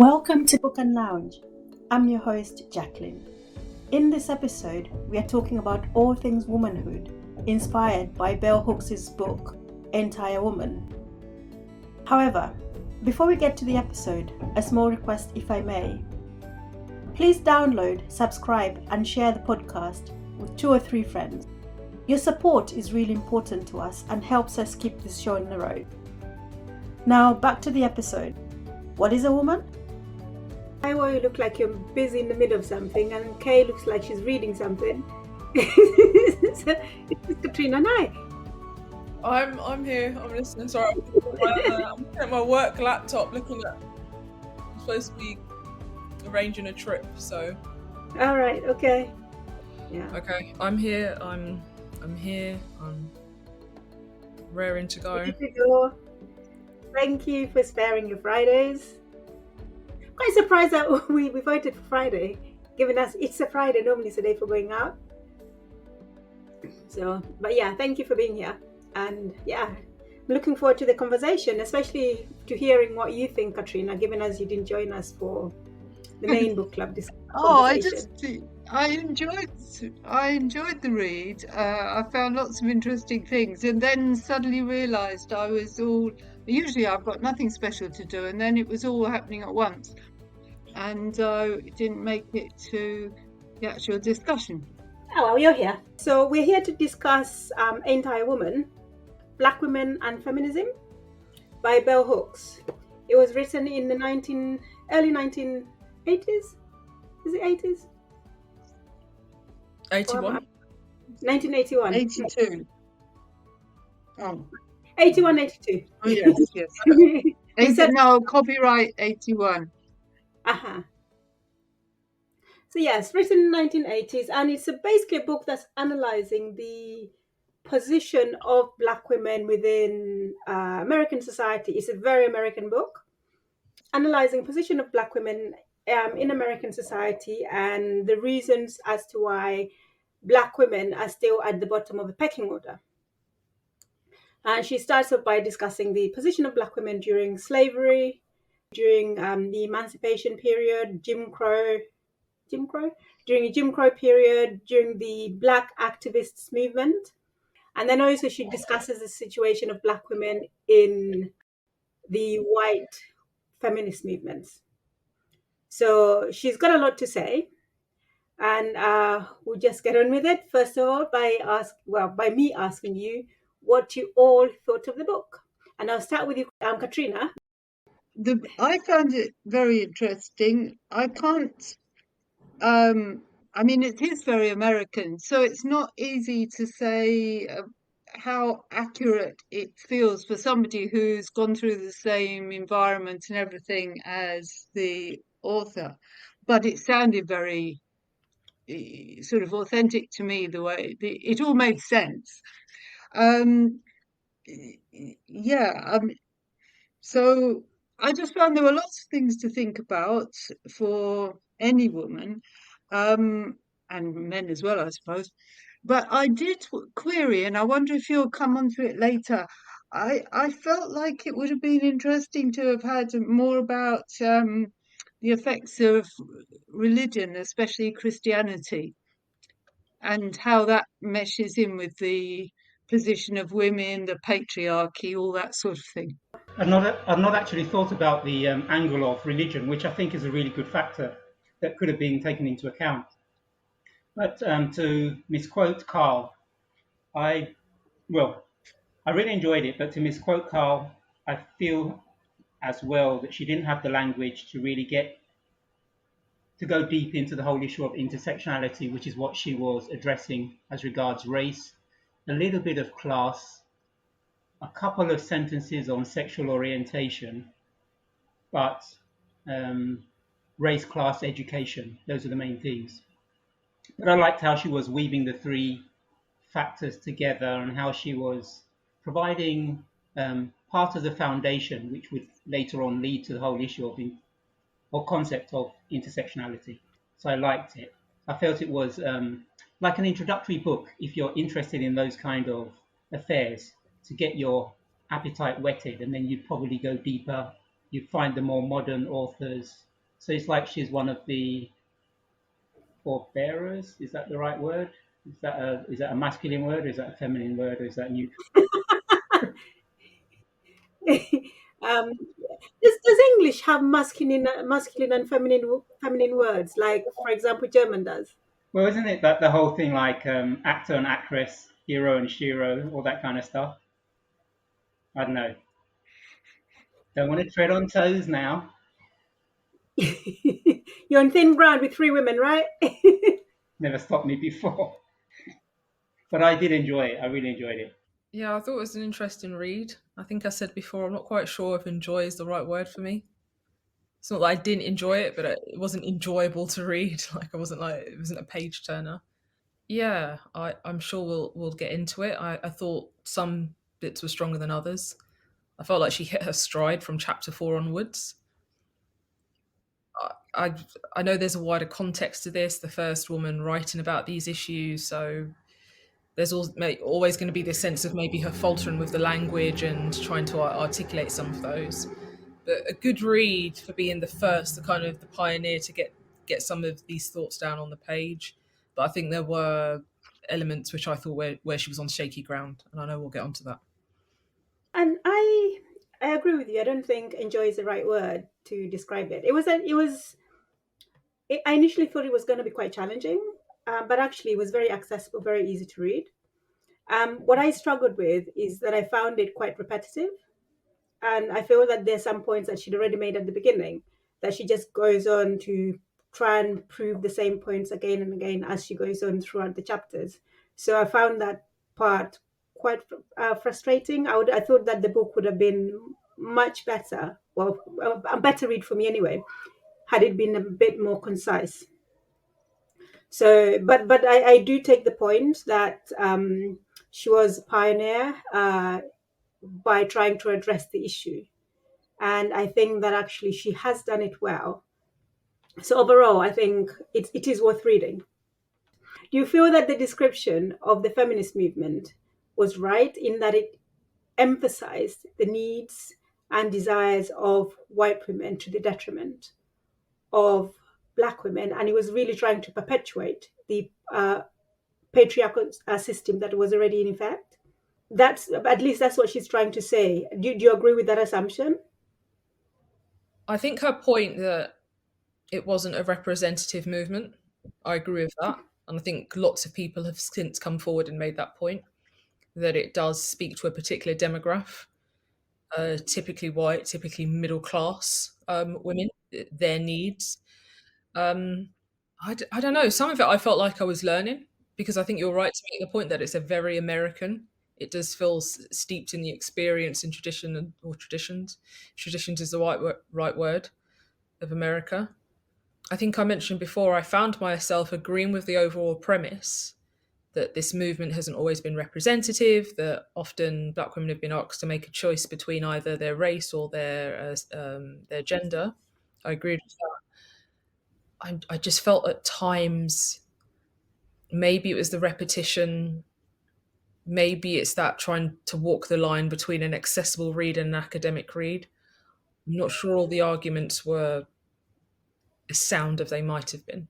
Welcome to Book and Lounge. I'm your host, Jacqueline. In this episode, we are talking about all things womanhood, inspired by Bell Hooks' book, Entire Woman. However, before we get to the episode, a small request if I may. Please download, subscribe, and share the podcast with 2 or 3 friends. Your support is really important to us and helps us keep this show on the road. Now, back to the episode. What is a woman? You look like you're busy in the middle of something, and Kay looks like she's reading something. It's Katrina and I. I'm here. I'm listening. Sorry, I'm looking at my work laptop. I'm supposed to be arranging a trip. So. All right. Okay. Yeah. Okay. I'm here. I'm here. I'm raring to go. Thank you for sparing your Fridays. Quite surprised that we voted for Friday, given us it's a Friday, normally it's a day for going out. So, but yeah, thank you for being here. And yeah, I'm looking forward to the conversation, especially to hearing what you think, Katrina, given as you didn't join us for the main book club discussion. I enjoyed the read. I found lots of interesting things, and then suddenly realised usually I've got nothing special to do, and then it was all happening at once, and it didn't make it to the actual discussion. Oh, well, you're here. So we're here to discuss Entire Woman, Black Women and Feminism by Bell Hooks. It was written in the early 1980s. Is it 80s? 81. 1981. 82. Oh. 81, 82. Oh, yes. Copyright 81. Uh-huh. So yes, written in the 1980s, and it's basically a book that's analysing the position of Black women within American society. It's a very American book, analysing position of Black women in American society and the reasons as to why Black women are still at the bottom of the pecking order. And she starts off by discussing the position of Black women during slavery, during the emancipation period, during the Jim Crow period, during the Black activists movement. And then also she discusses the situation of Black women in the white feminist movements. So she's got a lot to say. And we'll just get on with it. First of all, by me asking you what you all thought of the book. And I'll start with you, Katrina. I found it very interesting. I can't. It is very American, so it's not easy to say how accurate it feels for somebody who's gone through the same environment and everything as the author. But it sounded very sort of authentic to me, the way it all made sense. So I just found there were lots of things to think about for any woman, and men as well, I suppose. But I did query, and I wonder if you'll come onto it later. I felt like it would have been interesting to have had more about the effects of religion, especially Christianity, and how that meshes in with the position of women, the patriarchy, all that sort of thing. I've not actually thought about the angle of religion, which I think is a really good factor that could have been taken into account. But to misquote Carl, I really enjoyed it, but to misquote Carl, I feel as well that she didn't have the language to really go deep into the whole issue of intersectionality, which is what she was addressing as regards race, a little bit of class, a couple of sentences on sexual orientation, but race, class, education, those are the main themes. But I liked how she was weaving the 3 factors together and how she was providing part of the foundation, which would later on lead to the whole issue or concept of intersectionality. So I liked it. I felt it was like an introductory book if you're interested in those kind of affairs, to get your appetite whetted, and then you'd probably go deeper. You'd find the more modern authors So it's like she's one of the forebearers. Is that the right word? Is that a masculine word? Or is that a feminine word? Or is that neutral? um, does English have masculine and feminine words, like, for example, German does? Well, isn't it that the whole thing like actor and actress, hero and shero, all that kind of stuff? I don't know. Don't want to tread on toes now. You're on thin ground with three women, right? Never stopped me before. But I did enjoy it. I really enjoyed it. Yeah, I thought it was an interesting read. I think I said before, I'm not quite sure if enjoy is the right word for me. It's not that I didn't enjoy it, but it wasn't enjoyable to read. It wasn't a page turner. Yeah, I'm sure we'll get into it. I thought some bits were stronger than others. I felt like she hit her stride from chapter 4 onwards. I I know there's a wider context to this. The first woman writing about these issues, so there's always going to be this sense of maybe her faltering with the language and trying to articulate some of those. But a good read for being the first, the kind of the pioneer to get some of these thoughts down on the page. But I think there were elements which I thought where she was on shaky ground, and I know we'll get onto that. And I agree with you. I don't think enjoy is the right word to describe it. I initially thought it was going to be quite challenging, but actually it was very accessible, very easy to read. What I struggled with is that I found it quite repetitive, and I feel that there's some points that she'd already made at the beginning that she just goes on to try and prove the same points again and again as she goes on throughout the chapters. So I found that part quite frustrating. I thought that the book would have been much better, well, a better read for me anyway, had it been a bit more concise. So, but I do take the point that she was a pioneer by trying to address the issue. And I think that actually she has done it well. So overall, I think it is worth reading. Do you feel that the description of the feminist movement was right in that it emphasized the needs and desires of white women to the detriment of black women, and it was really trying to perpetuate the patriarchal system that was already in effect? That's at least that's what she's trying to say. Do you agree with that assumption? I think her point that it wasn't a representative movement, I agree with that. And I think lots of people have since come forward and made that point, that it does speak to a particular demographic, typically white, typically middle class women, their needs. I don't know. Some of it I felt like I was learning, because I think you're right to make the point that it's a very American. It does feel steeped in the experience and tradition or traditions. Traditions is the right word of America. I think I mentioned before, I found myself agreeing with the overall premise that this movement hasn't always been representative, that often black women have been asked to make a choice between either their race or their gender. I agreed with that. I just felt at times maybe it was the repetition, maybe it's that trying to walk the line between an accessible read and an academic read. I'm not sure all the arguments were as sound as they might have been.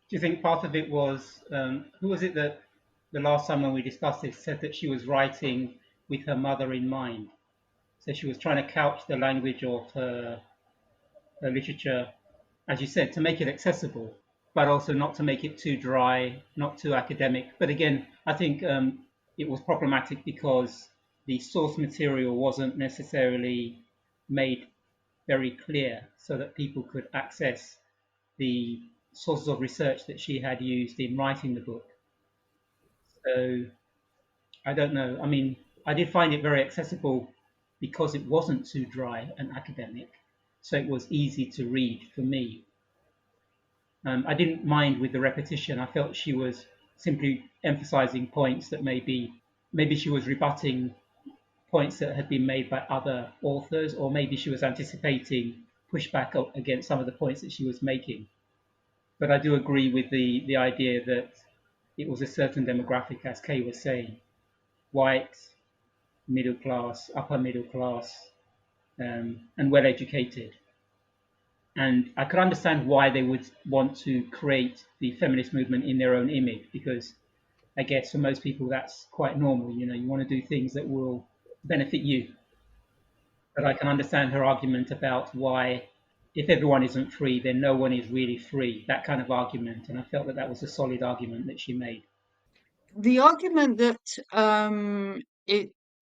Do you think part of it was who was it that the last time when we discussed this said that she was writing with her mother in mind? So she was trying to couch the language of her literature, as you said, to make it accessible, but also not to make it too dry, not too academic. But again, I think it was problematic because the source material wasn't necessarily made very clear so that people could access the sources of research that she had used in writing the book. So I don't know. I mean, I did find it very accessible because it wasn't too dry and academic. So it was easy to read for me. I didn't mind with the repetition. I felt she was simply emphasizing points that maybe she was rebutting points that had been made by other authors, or maybe she was anticipating pushback against some of the points that she was making. But I do agree with the idea that it was a certain demographic, as Kay was saying, white, middle class, upper middle class, and well educated. And I could understand why they would want to create the feminist movement in their own image, because I guess for most people that's quite normal. You want to do things that will benefit you. But I can understand her argument about why, if everyone isn't free, then no one is really free. That kind of argument, and I felt that that was a solid argument that she made. The argument that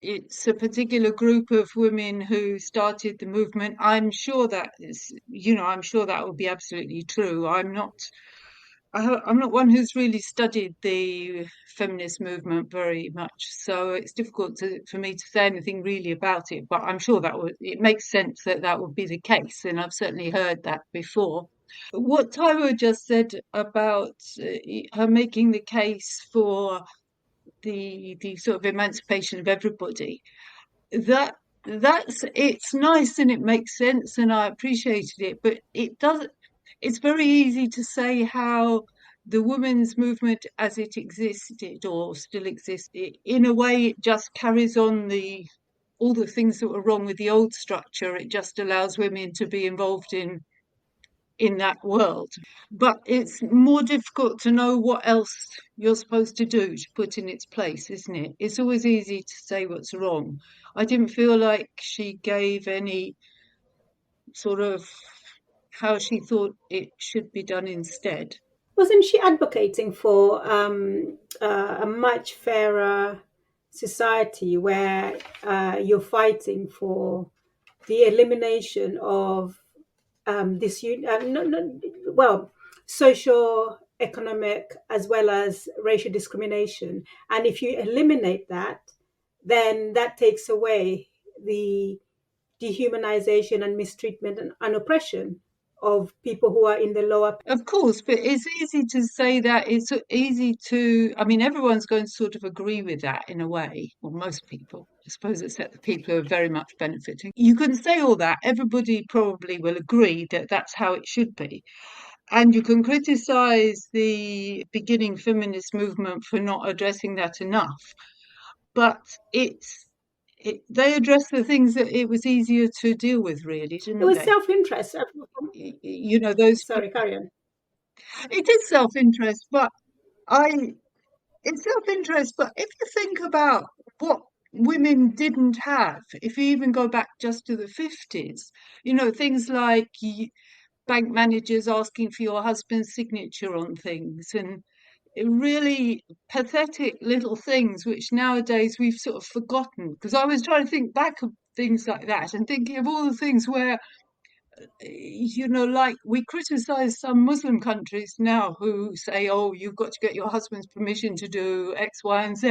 it's a particular group of women who started the movement, I'm sure that would be absolutely true. I'm not one who's really studied the feminist movement very much, so it's difficult for me to say anything really about it. But I'm sure it makes sense that that would be the case, and I've certainly heard that before. What Tyra just said about her making the case for the sort of emancipation of everybody, that it's nice and it makes sense and I appreciated it, but it's very easy to say how the women's movement as it existed or still exists, in a way it just carries on the all the things that were wrong with the old structure. It just allows women to be involved in that world. But it's more difficult to know what else you're supposed to do to put in its place, isn't it? It's always easy to say what's wrong. I didn't feel like she gave any sort of how she thought it should be done instead. Wasn't she advocating for a much fairer society where you're fighting for the elimination of social, economic, as well as racial discrimination? And if you eliminate that, then that takes away the dehumanization and mistreatment and oppression of people who are in the lower. Of course, but it's easy to say that. It's easy to, I mean, everyone's going to sort of agree with that in a way, or most people, I suppose, except the people who are very much benefiting. You can say all that. Everybody probably will agree that that's how it should be. And you can criticize the beginning feminist movement for not addressing that enough. But they addressed the things that it was easier to deal with, really, It didn't was they? self-interest. Those, Sorry, carry on. it is self-interest, but I, it's self-interest, but if you think about what women didn't have, if you even go back just to the 50s, things like bank managers asking for your husband's signature on things and really pathetic little things, which nowadays we've sort of forgotten. Because I was trying to think back of things like that and thinking of all the things where like we criticize some Muslim countries now who say, oh, you've got to get your husband's permission to do X, Y, and Z.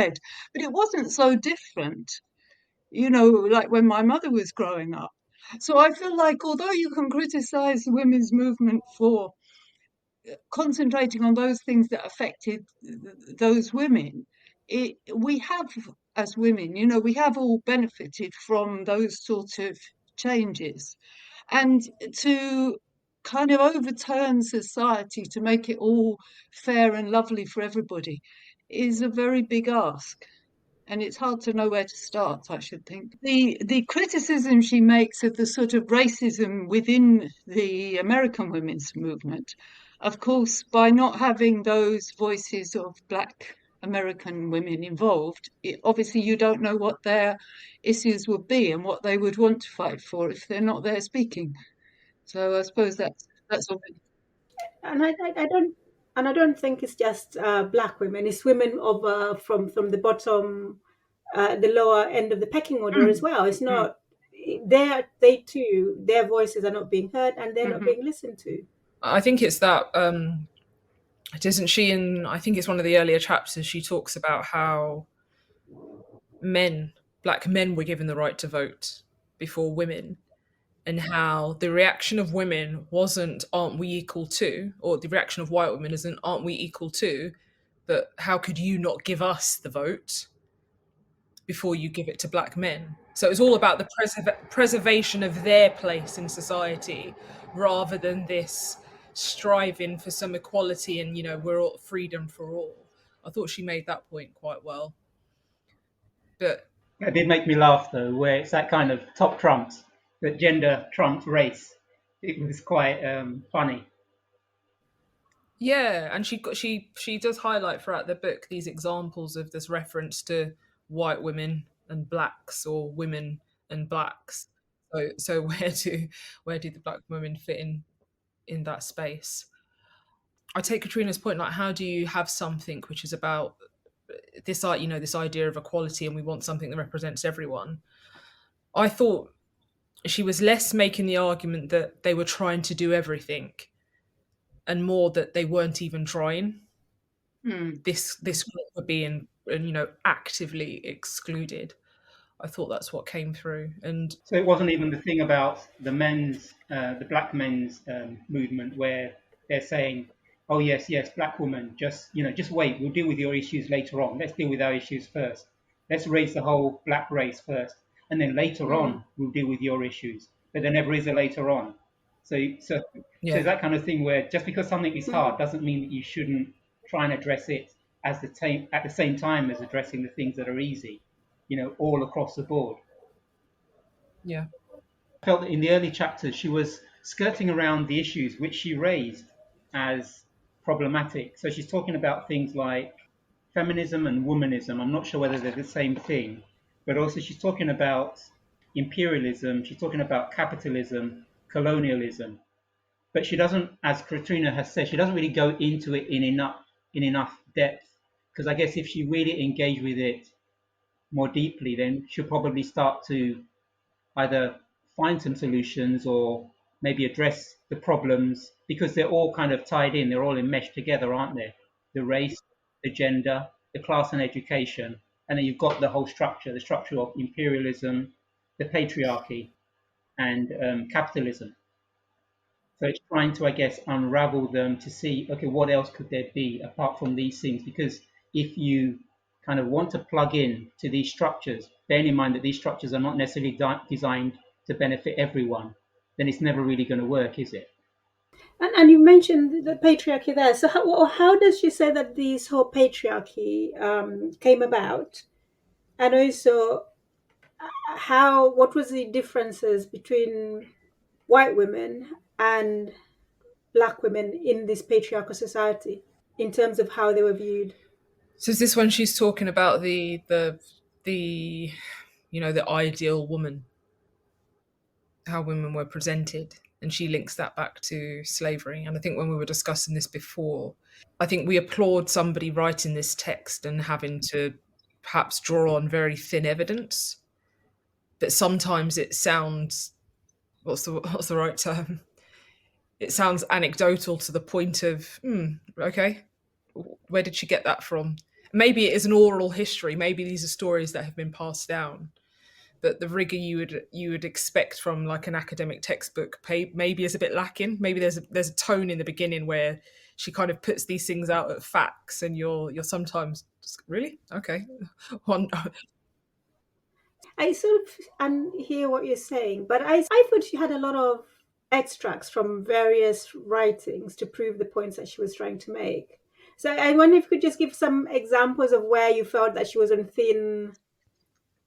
But it wasn't so different, like when my mother was growing up. So I feel like although you can criticize the women's movement for concentrating on those things that affected those women, we have, as women, we have all benefited from those sort of changes. And to kind of overturn society to make it all fair and lovely for everybody is a very big ask. And it's hard to know where to start, I should think. The criticism she makes of the sort of racism within the American women's movement, of course, by not having those voices of Black American women involved, obviously you don't know what their issues would be and what they would want to fight for if they're not there speaking. So I suppose that's all. And I don't think it's just black women. It's women of from the bottom, the lower end of the pecking order as Mm, well. It's mm, not they too, their voices are not being heard and they're not mhm. being listened to. I think it's that it isn't she in I think it's one of the earlier chapters she talks about how black men were given the right to vote before women, and how the reaction of women wasn't aren't we equal to, or the reaction of white women isn't aren't we equal to, but how could you not give us the vote before you give it to black men? So it's all about the preservation of their place in society rather than this striving for some equality and we're all freedom for all. I thought she made that point quite well. But It did make me laugh though, where it's that kind of top trumps, that gender trumps race. it was quite funny. Yeah, and she does highlight throughout the book these examples of this reference to white women and blacks, or women and blacks. So where do the black women fit in that space? I take Katrina's point, like how do you have something which is about this, this idea of equality, and we want something that represents everyone. I thought she was less making the argument that they were trying to do everything, and more that they weren't even trying. Mm. This group were being, actively excluded. I thought that's what came through. And So it wasn't even the thing about the black men's movement where they're saying, "Oh yes, yes, black woman, just wait. We'll deal with your issues later on. Let's deal with our issues first. Let's raise the whole black race first, and then later Mm. on we'll deal with your issues." But there never is a later on. So so so yeah, that kind of thing where just because something is Mm. hard doesn't mean that you shouldn't try and address it at the same time as addressing the things that are easy, all across the board. yeah. Felt that in the early chapters she was skirting around the issues which she raised as problematic. So she's talking about things like feminism and womanism. I'm not sure whether they're the same thing, but also she's talking about imperialism, she's talking about capitalism, colonialism. But she doesn't, as Katrina has said, she doesn't really go into it in enough depth. Because I guess if she really engaged with it more deeply, then she'll probably start to either find some solutions or maybe address the problems, because they're all kind of tied in, they're all enmeshed together, aren't they? The race, the gender, the class and education, and then you've got the structure of imperialism, the patriarchy, and capitalism. So it's trying to, I guess, unravel them to see, okay, what else could there be apart from these things? Because if you kind of want to plug in to these structures, bearing in mind that these structures are not necessarily designed to benefit everyone, then it's never really going to work, is it? And you mentioned the patriarchy there. So how does she say that this whole patriarchy came about? And also, what was the differences between white women and black women in this patriarchal society in terms of how they were viewed? So is this when she's talking about the the ideal woman, how women were presented, and she links that back to slavery? And I think when we were discussing this before, I think we applaud somebody writing this text and having to perhaps draw on very thin evidence, but sometimes it sounds, what's the right term? It sounds anecdotal to the point of, okay, where did she get that from? Maybe it is an oral history. Maybe these are stories that have been passed down. But the rigor you would expect from like an academic textbook maybe is a bit lacking. Maybe there's a tone in the beginning where she kind of puts these things out at facts, and you're sometimes just, really, okay. One, I sort of hear what you're saying, but I thought she had a lot of extracts from various writings to prove the points that she was trying to make. So I wonder if you could just give some examples of where you felt that she was on thin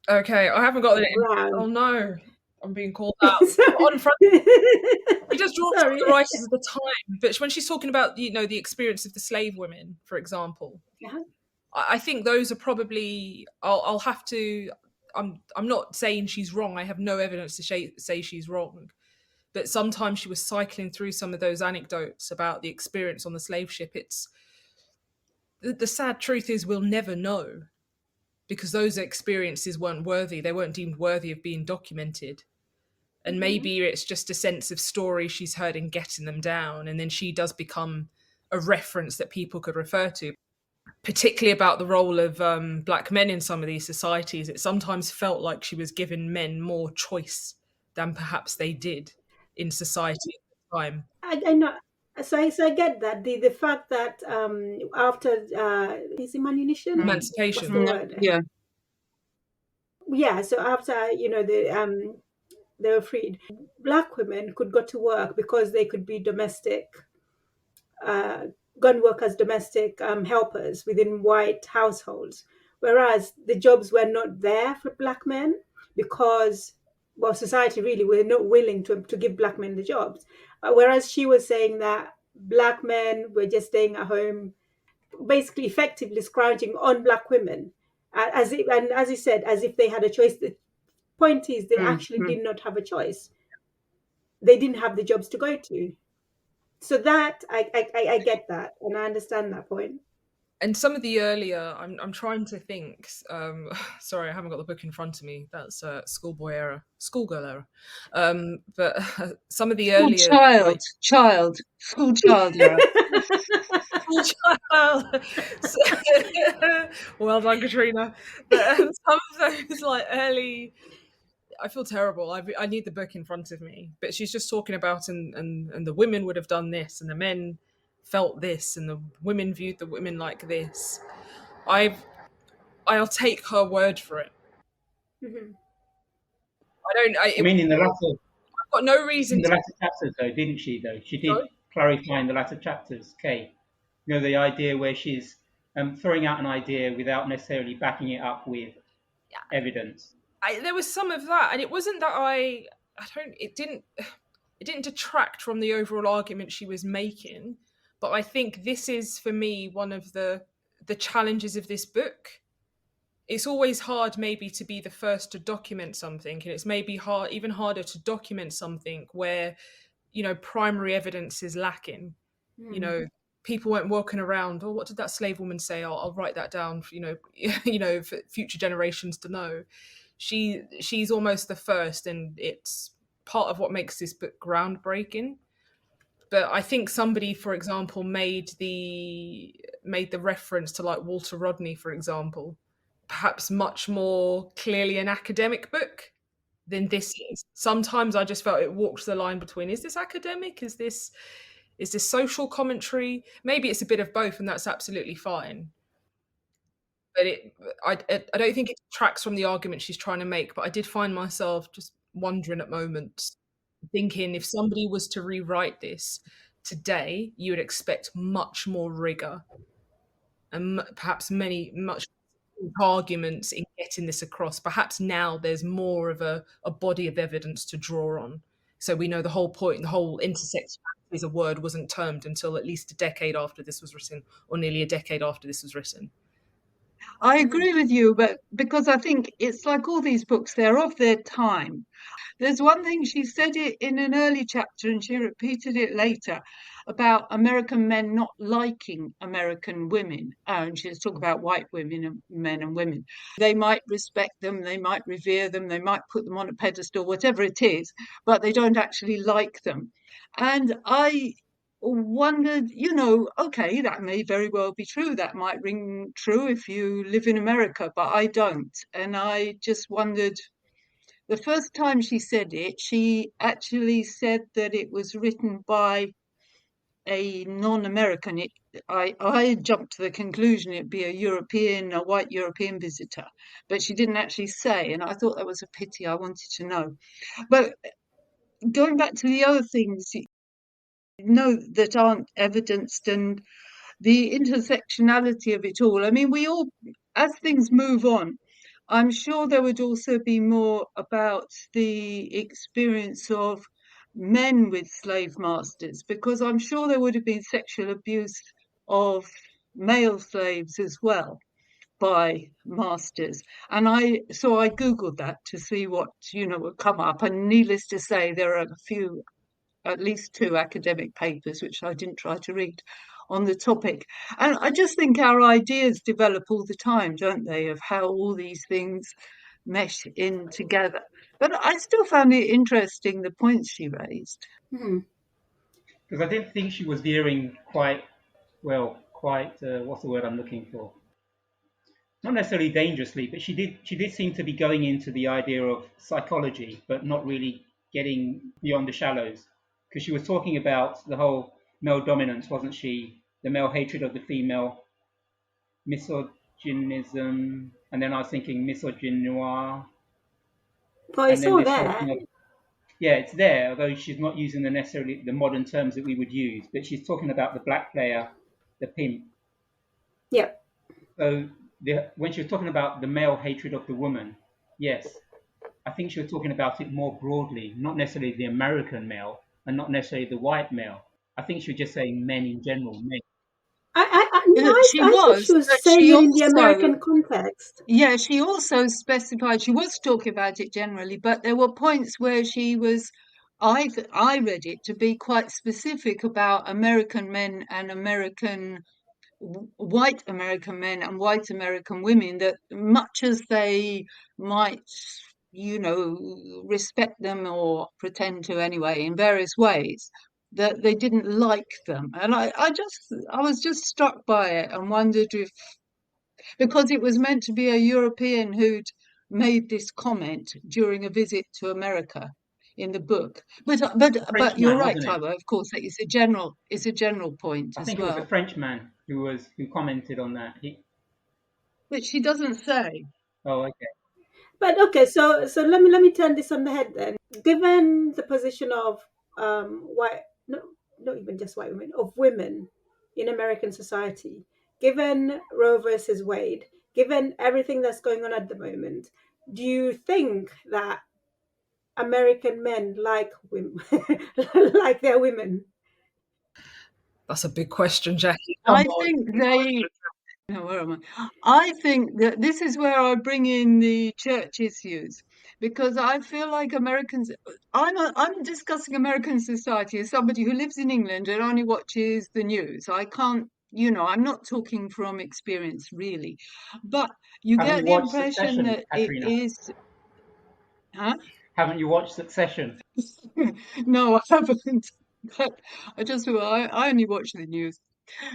okay, I haven't got it. Oh ground. no, I'm being called out on front. He does draw some of the Sorry. writers of the time, but when she's talking about the experience of the slave women, for example, Yeah. I think those are probably. I'll have to. I'm not saying she's wrong. I have no evidence to say she's wrong, but sometimes she was cycling through some of those anecdotes about the experience on the slave ship. It's the sad truth is we'll never know, because those experiences weren't worthy. They weren't deemed worthy of being documented. And Mhm. maybe it's just a sense of story she's heard in getting them down, and then she does become a reference that people could refer to, particularly about the role of black men in some of these societies. It sometimes felt like she was giving men more choice than perhaps they did in society at the time. I know. So I get that the fact that after is it manumission? Mm. What's Emancipation. the Mm, word? yeah. Yeah. So after they were freed, black women could go to work because they could be domestic, uh, gun workers, domestic helpers within white households, whereas the jobs were not there for black men because well, society really were not willing to give black men the jobs. Whereas she was saying that black men were just staying at home, basically effectively scrounging on black women, and as he said, as if they had a choice. The point is, they actually Mm. did not have a choice. They didn't have the jobs to go to. So that I get that, and I understand that point. And some of the earlier, I'm trying to think. Sorry, I haven't got the book in front of me. That's schoolgirl error. But some of the School earlier, like school child era. school child. Well done, Katrina. But some of those like early, I feel terrible. I need the book in front of me. But she's just talking about and the women would have done this, and the men felt this, and the women viewed the women like this. I've I'll take her word for it. Mhm. I don't. I mean, I've got no reason in the to. latter chapters, though, didn't she? Though she did Sorry? clarify in the latter chapters, Kay. You know, the idea where she's throwing out an idea without necessarily backing it up with evidence. There was some of that, and it wasn't that I don't. It didn't. It didn't detract from the overall argument she was making, but I think this is for me one of the challenges of this book. It's always hard maybe to be the first to document something, and it's maybe even harder to document something where primary evidence is lacking. you Mhm. know People weren't walking around, oh, what did that slave woman say? I'll write that down for for future generations to know. She's almost the first, and it's part of what makes this book groundbreaking. But I think somebody, for example, made the reference to like Walter Rodney, for example, perhaps much more clearly an academic book than this is. Sometimes I just felt it walked the line between, is this academic? Is this social commentary? Maybe it's a bit of both, and that's absolutely fine. But I don't think it detracts from the argument she's trying to make. But I did find myself just wondering at moments, thinking if somebody was to rewrite this today, you would expect much more rigor and perhaps much arguments in getting this across. Perhaps now there's more of a body of evidence to draw on. So we know the whole point, the whole intersectionality as a word wasn't termed until at least a decade after this was written, or nearly a decade after this was written. I Mhm. agree with you, but because I think it's like all these books, they're of their time. There's one thing she said it in an early chapter, and she repeated it later about American men not liking American women. And she's talking about white women and men and women. They might respect them, they might revere them, they might put them on a pedestal, whatever it is, but they don't actually like them. And I wondered, okay, that may very well be true. That might ring true if you live in America, but I don't. And I just wondered, the first time she said it, she actually said that it was written by a non-American. I jumped to the conclusion it'd be a white European visitor, but she didn't actually say, and I thought that was a pity. I wanted to know. But going back to the other things, that aren't evidenced, and the intersectionality of it all. I mean, as things move on, I'm sure there would also be more about the experience of men with slave masters, because I'm sure there would have been sexual abuse of male slaves as well by masters. And I Googled that to see what, would come up. And needless to say, there are at least two academic papers, which I didn't try to read, on the topic. And I just think our ideas develop all the time, don't they, of how all these things mesh in together. But I still found it interesting, the points she raised. Mhm. Because I didn't think she was veering quite well, what's the word I'm looking for? Not necessarily dangerously, but she did seem to be going into the idea of psychology, but not really getting beyond the shallows. Because she was talking about the whole male dominance, wasn't she? The male hatred of the female, misogynism, and then I was thinking misogynoir, Well, and it's then all this whole there. thing of, yeah, it's there, although she's not using necessarily the modern terms that we would use, but she's talking about the black player, the pimp. Yep. So when she was talking about the male hatred of the woman, yes, I think she was talking about it more broadly, not necessarily the American male and not necessarily the white male. I think she was just saying men in general, men. No, She I thought she was, was but saying she it in the also, American context. yeah, she also specified, she was talking about it generally, but there were points where she was, I read it to be quite specific about American men and white American men and white American women, that much as they might, respect them or pretend to anyway in various ways, that they didn't like them. And I was just struck by it and wondered if, because it was meant to be a European who'd made this comment during a visit to America in the book. But A but you're Frenchman, right, wasn't it? Taiwo. Of course, it's a general point I as think it was a well, Frenchman who commented on that. which she doesn't say. Oh, okay. But okay, so let me turn this on the head then. Given the position of white, no, not even just white women, of women in American society, given Roe versus Wade, given everything that's going on at the moment, do you think that American men like women, like their women? That's a big question, Jackie. Come I on. think they. No, where am I? I think that this is where I bring in the church issues, because I feel like Americans. I'm discussing American society as somebody who lives in England and only watches the news. I can't. I'm not talking from experience really, but you Haven't get you the watched impression Succession, that it Katrina? is. Huh? Haven't you watched Succession? No, I haven't. But I only watch the news.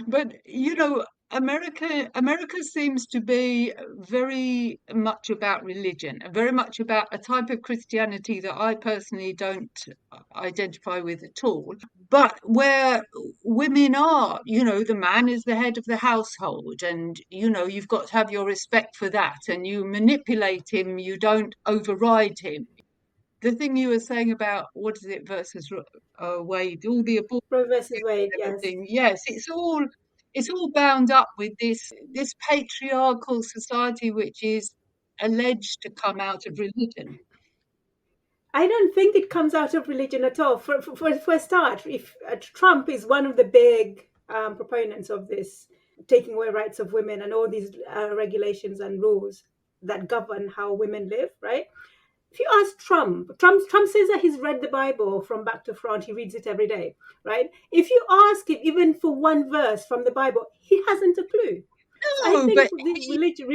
But America seems to be very much about religion, very much about a type of Christianity that I personally don't identify with at all. But where women are, the man is the head of the household, and you've got to have your respect for that, and you manipulate him, you don't override him. The thing you were saying about what is it versus Wade, all the abortion Roe versus and Wade, yes. everything. Yes, it's all bound up with this patriarchal society, which is alleged to come out of religion. I don't think it comes out of religion at all. For a start, if Trump is one of the big proponents of this, taking away rights of women and all these regulations and rules that govern how women live, right? If you ask Trump says that he's read the Bible from back to front. He reads it every day, right? If you ask him even for one verse from the Bible, he hasn't a clue. So I No, think but this religion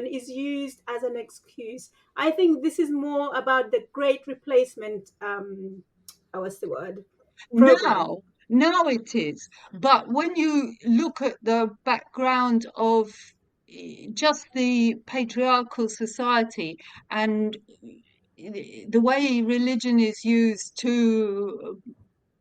is used as an excuse. I think this is more about the great replacement. What's the word? Program. now, now it is. But when you look at the background of just the patriarchal society and the way religion is used to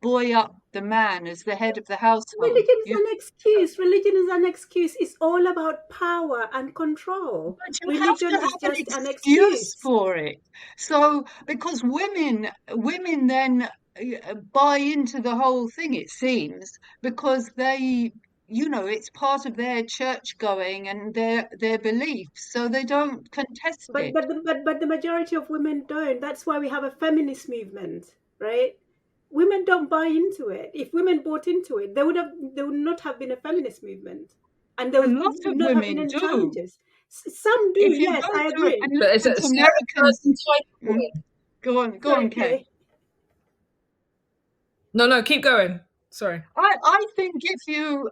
buoy up the man as the head of the household, Religion is an excuse. Religion is an excuse. It's all about power and control. but you have to Religion is have an just an excuse excuse. for it. So, because women then buy into the whole thing, it seems, because it's part of their church going and their beliefs, so they don't contest But it. the majority of women don't. That's why we have a feminist movement, right? Women don't buy into it. If women bought into it, there would not have been a feminist movement, and there A would lot of not have been women any do. challenges. Some do, If you yes, go I to agree. and look But it's at see, every Americans, person's type of mm, woman. go on, Sorry, Kay. Kay. No, keep going. Sorry. I think if you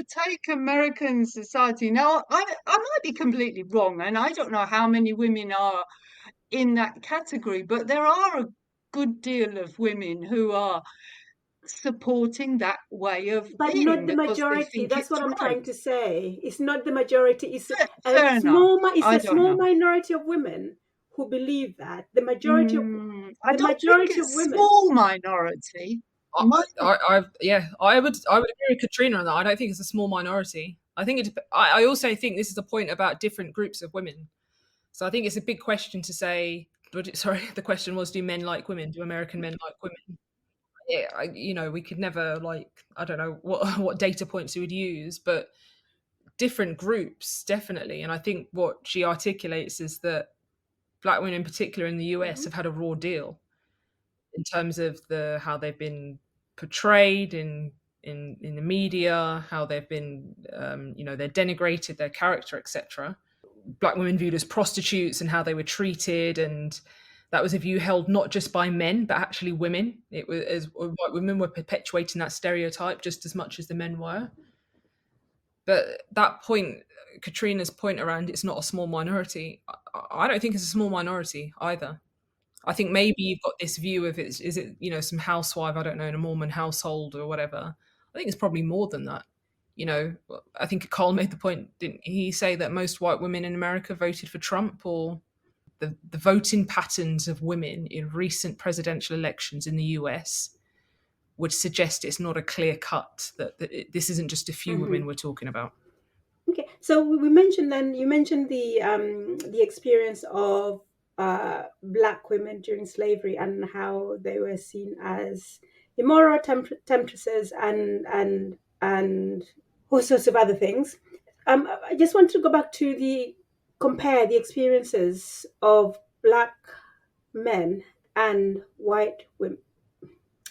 take American society now, I might be completely wrong, and I don't know how many women are in that category, but there are a good deal of women who are supporting that way of But not being the because they majority. think That's it's what I'm trying right. to say. It's not the majority. Fair enough. It's I a don't small know. minority of women who believe that. I The don't think majority of it's women. small minority. I would agree with Katrina on that. I don't think it's a small minority. I think it. I also think this is a point about different groups of women. So I think it's a big question to say. But sorry, the question was: do men like women? Do American men like women? Yeah, we could never I don't know what what data points we would use, but different groups definitely. And I think what she articulates is that black women in particular in the US have had a raw deal in terms of how they've been portrayed in the media, how they've been they're denigrated, their character, etc. Black women viewed as prostitutes and how they were treated, and that was a view held not just by men but actually women. It was as white women were perpetuating that stereotype just as much as the men were. But that point, Katrina's point around it's not a small minority, I don't think it's a small minority either. I think maybe you've got this view of it. Is it some housewife? I don't know, in a Mormon household or whatever. I think it's probably more than that. I think Carl made the point. Didn't he say that most white women in America voted for Trump? Or the voting patterns of women in recent presidential elections in the US would suggest it's not a clear cut that this isn't just a few women we're talking about. Okay, so you mentioned the experience of black women during slavery and how they were seen as immoral temptresses and all sorts of other things. I just want to go back to compare the experiences of black men and white women.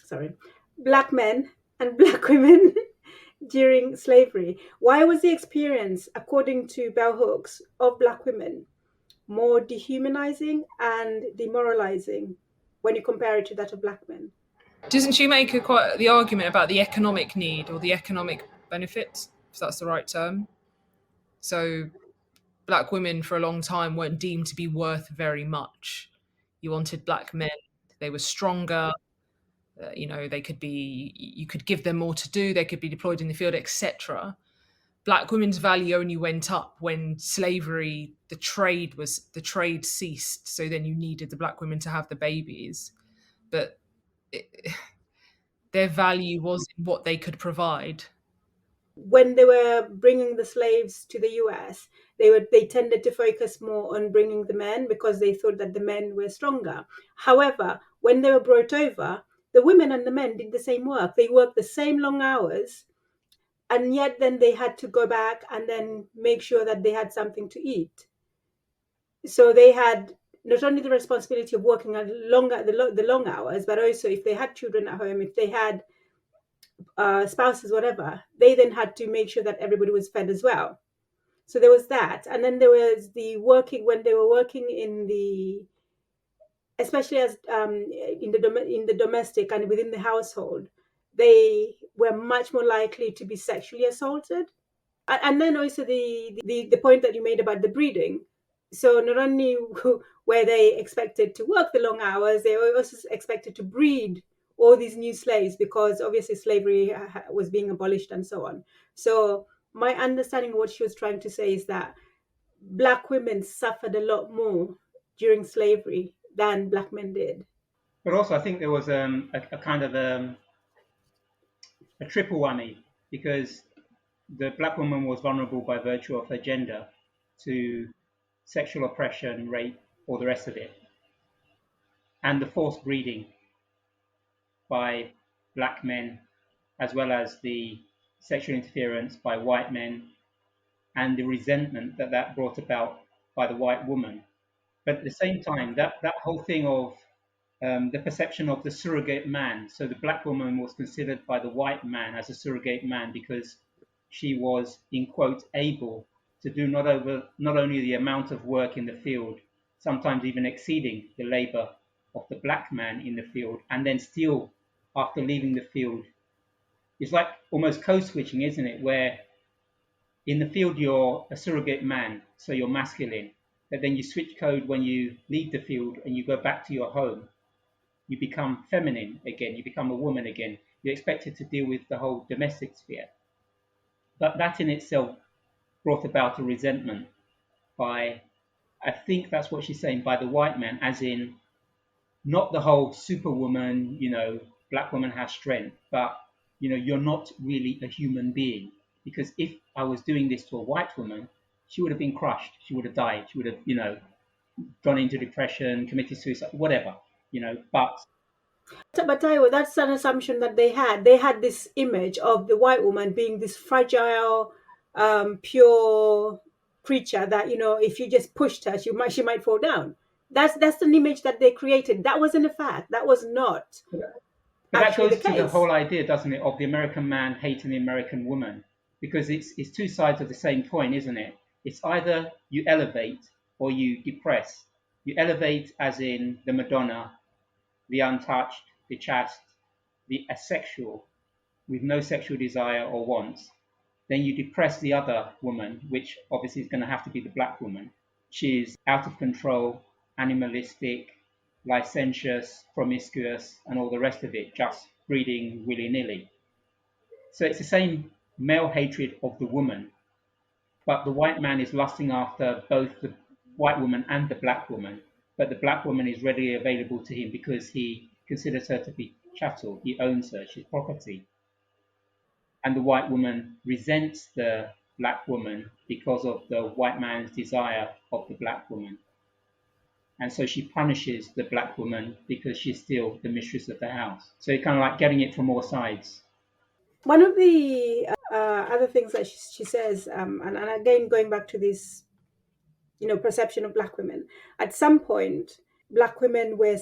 Sorry, black men and black women during slavery. Why was the experience, according to Bell Hooks, of black women more dehumanizing and demoralizing when you compare it to that of black men? Doesn't she make quite the argument about the economic need or the economic benefits, if that's the right term? So black women for a long time weren't deemed to be worth very much. You wanted black men, they were stronger, you could give them more to do, they could be deployed in the field, etc. Black women's value only went up when slavery, the trade ceased. So then you needed the black women to have the babies, but their value was in what they could provide. When they were bringing the slaves to the US, they tended to focus more on bringing the men because they thought that the men were stronger. However, when they were brought over, the women and the men did the same work. They worked the same long hours, and yet then they had to go back and then make sure that they had something to eat. So they had not only the responsibility of working the long hours, but also if they had children at home, if they had spouses, whatever, they then had to make sure that everybody was fed as well. So there was that, and then there was the working when they were working especially as in the domestic and within the household, they were much more likely to be sexually assaulted. And then also the point that you made about the breeding. So not only were they expected to work the long hours, they were also expected to breed all these new slaves because obviously slavery was being abolished and so on. So my understanding of what she was trying to say is that black women suffered a lot more during slavery than black men did. But also, I think there was a kind of a triple whammy, because the black woman was vulnerable by virtue of her gender to sexual oppression, rape, all the rest of it, and the forced breeding by black men, as well as the sexual interference by white men, and the resentment that brought about by the white woman. But at the same time, that whole thing of the perception of the surrogate man. So the black woman was considered by the white man as a surrogate man because she was, in quote, able to do not only the amount of work in the field, sometimes even exceeding the labor of the black man in the field, and then still, after leaving the field, it's like almost code switching, isn't it? Where in the field you're a surrogate man, so you're masculine, but then you switch code when you leave the field and you go back to your home. You become feminine again, you become a woman again. You're expected to deal with the whole domestic sphere. But that in itself brought about a resentment by, I think that's what she's saying, by the white man, as in not the whole superwoman, black woman has strength, but you're not really a human being. Because if I was doing this to a white woman, she would have been crushed, she would have died, she would have, gone into depression, committed suicide, whatever, but Taiwo, that's an assumption that they had. They had this image of the white woman being this fragile, pure creature that if you just pushed her, she might fall down. That's an image that they created. That wasn't a fact. That was not But that actually the goes to the case. whole idea, doesn't it, of the American man hating the American woman? Because it's two sides of the same coin, isn't it? It's either you elevate or you depress. You elevate as in the Madonna, the untouched, the chaste, the asexual, with no sexual desire or wants. Then you depress the other woman, which obviously is going to have to be the black woman. She's out of control, animalistic, licentious, promiscuous, and all the rest of it, just breeding willy-nilly. So it's the same male hatred of the woman, but the white man is lusting after both the white woman and the black woman, but the black woman is readily available to him because he considers her to be chattel, he owns her, she's property. And the white woman resents the black woman because of the white man's desire of the black woman. And so she punishes the black woman because she's still the mistress of the house. So you're kind of like getting it from all sides. One of the other things that she says, and again going back to this, perception of black women, at some point, black women were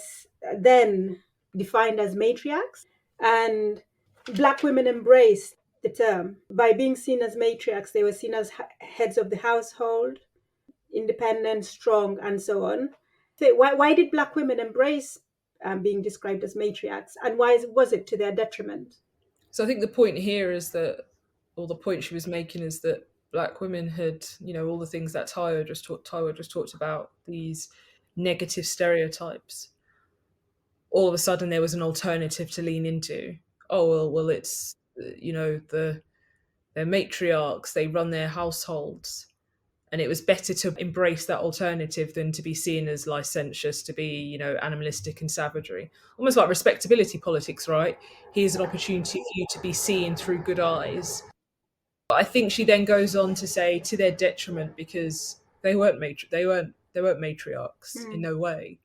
then defined as matriarchs, and black women embraced the term. By being seen as matriarchs, they were seen as heads of the household, independent, strong, and so on. So why did black women embrace being described as matriarchs, and why was it to their detriment? So I think the point here is that, or the point she was making is that black women had, all the things that Taiwo just talked about, these negative stereotypes. All of a sudden, there was an alternative to lean into. Oh well, it's they're matriarchs, they run their households, and it was better to embrace that alternative than to be seen as licentious, to be animalistic and savagery, almost like respectability politics, right? Here's an opportunity for you to be seen through good eyes. But I think she then goes on to say to their detriment, because they weren't matriarchs in no way.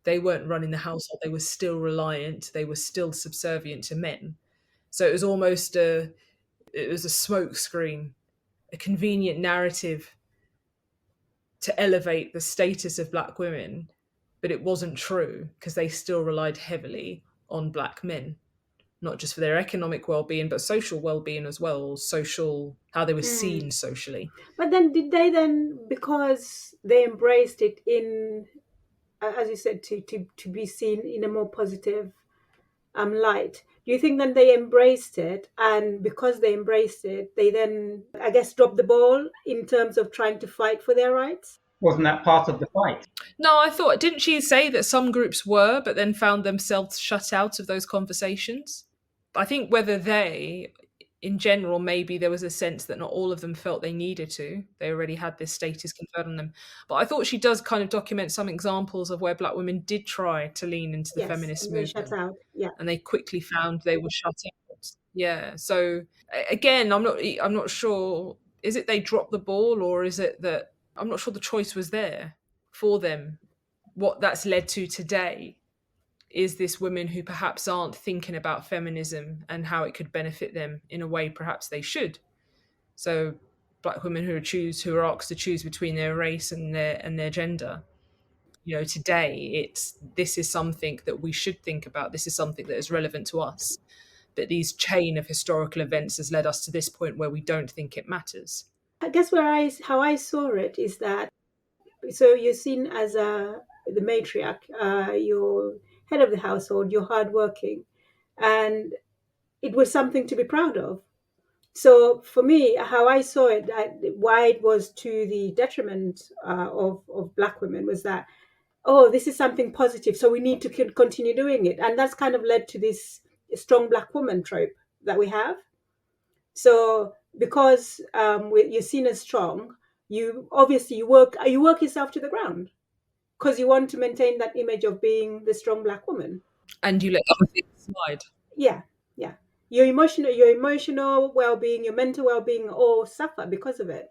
They weren't running the household, they were still reliant, they were still subservient to men. So it was almost a smokescreen, a convenient narrative to elevate the status of black women, but it wasn't true because they still relied heavily on black men, not just for their economic well-being, but social well-being as well, social, how they were seen socially. But then did they then, because they embraced it in, as you said, to be seen in a more positive light, do you think that they embraced it, and because they embraced it, they then, I guess, dropped the ball in terms of trying to fight for their rights? Wasn't that part of the fight? No, I thought, didn't she say that some groups were, but then found themselves shut out of those conversations? I think whether they, in general, maybe there was a sense that not all of them felt they needed to. They already had this status conferred on them. But I thought she does kind of document some examples of where black women did try to lean into the Yes, feminist and they movement. shut out. Yeah. And they quickly found they were shut out. Yeah. So again, I'm not sure. Is it they dropped the ball, or is it that I'm not sure the choice was there for them? What that's led to today is this women who perhaps aren't thinking about feminism and how it could benefit them in a way perhaps they should. So black women who are asked to choose between their race and their gender. Today this is something that we should think about. This is something that is relevant to us. But these chain of historical events has led us to this point where we don't think it matters. I guess how I saw it is that, so you're seen as the matriarch, you're head of the household, you're hardworking, and it was something to be proud of. So for me, how I saw it, why it was to the detriment of black women was that, oh, this is something positive, so we need to continue doing it, and that's kind of led to this strong black woman trope that we have. So because you're seen as strong, you obviously you work yourself to the ground because you want to maintain that image of being the strong black woman. And you let other things slide. Yeah, yeah. Your emotional well-being, your mental well-being all suffer because of it.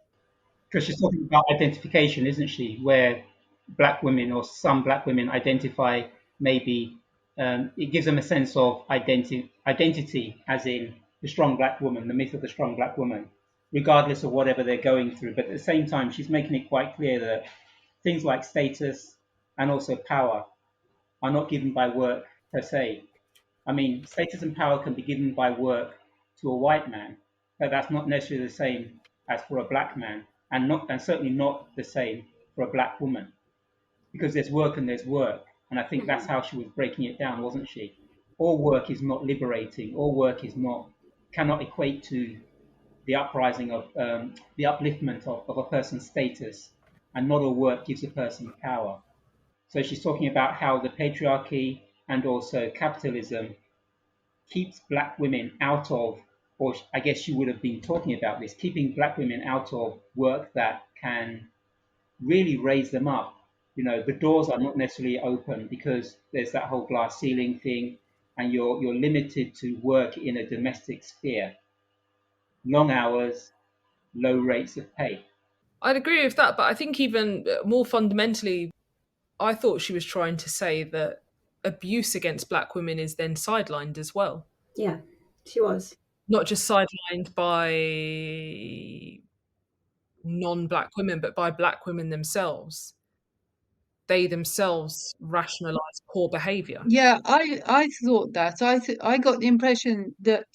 Because she's talking about identification, isn't she? Where black women or some black women identify maybe it gives them a sense of identity, as in the strong black woman, the myth of the strong black woman, regardless of whatever they're going through. But at the same time, she's making it quite clear that things like status, and also power are not given by work per se. I mean, status and power can be given by work to a white man, but that's not necessarily the same as for a black man, and certainly not the same for a black woman, because there's work and there's work, and I think that's how she was breaking it down, wasn't she? All work is not liberating. All work is not cannot equate to the uprising of the upliftment of a person's status, and not all work gives a person power. So she's talking about how the patriarchy and also capitalism keeps black women out of, or I guess she would have been talking about this, keeping black women out of work that can really raise them up. You know, the doors are not necessarily open because there's that whole glass ceiling thing, and you're limited to work in a domestic sphere, long hours, low rates of pay. I'd agree with that, but I think even more fundamentally, I thought she was trying to say that abuse against black women is then sidelined as well. Yeah, she was. Not just sidelined by non-black women, but by black women themselves. They themselves rationalize poor behavior. Yeah, I thought that. I got the impression that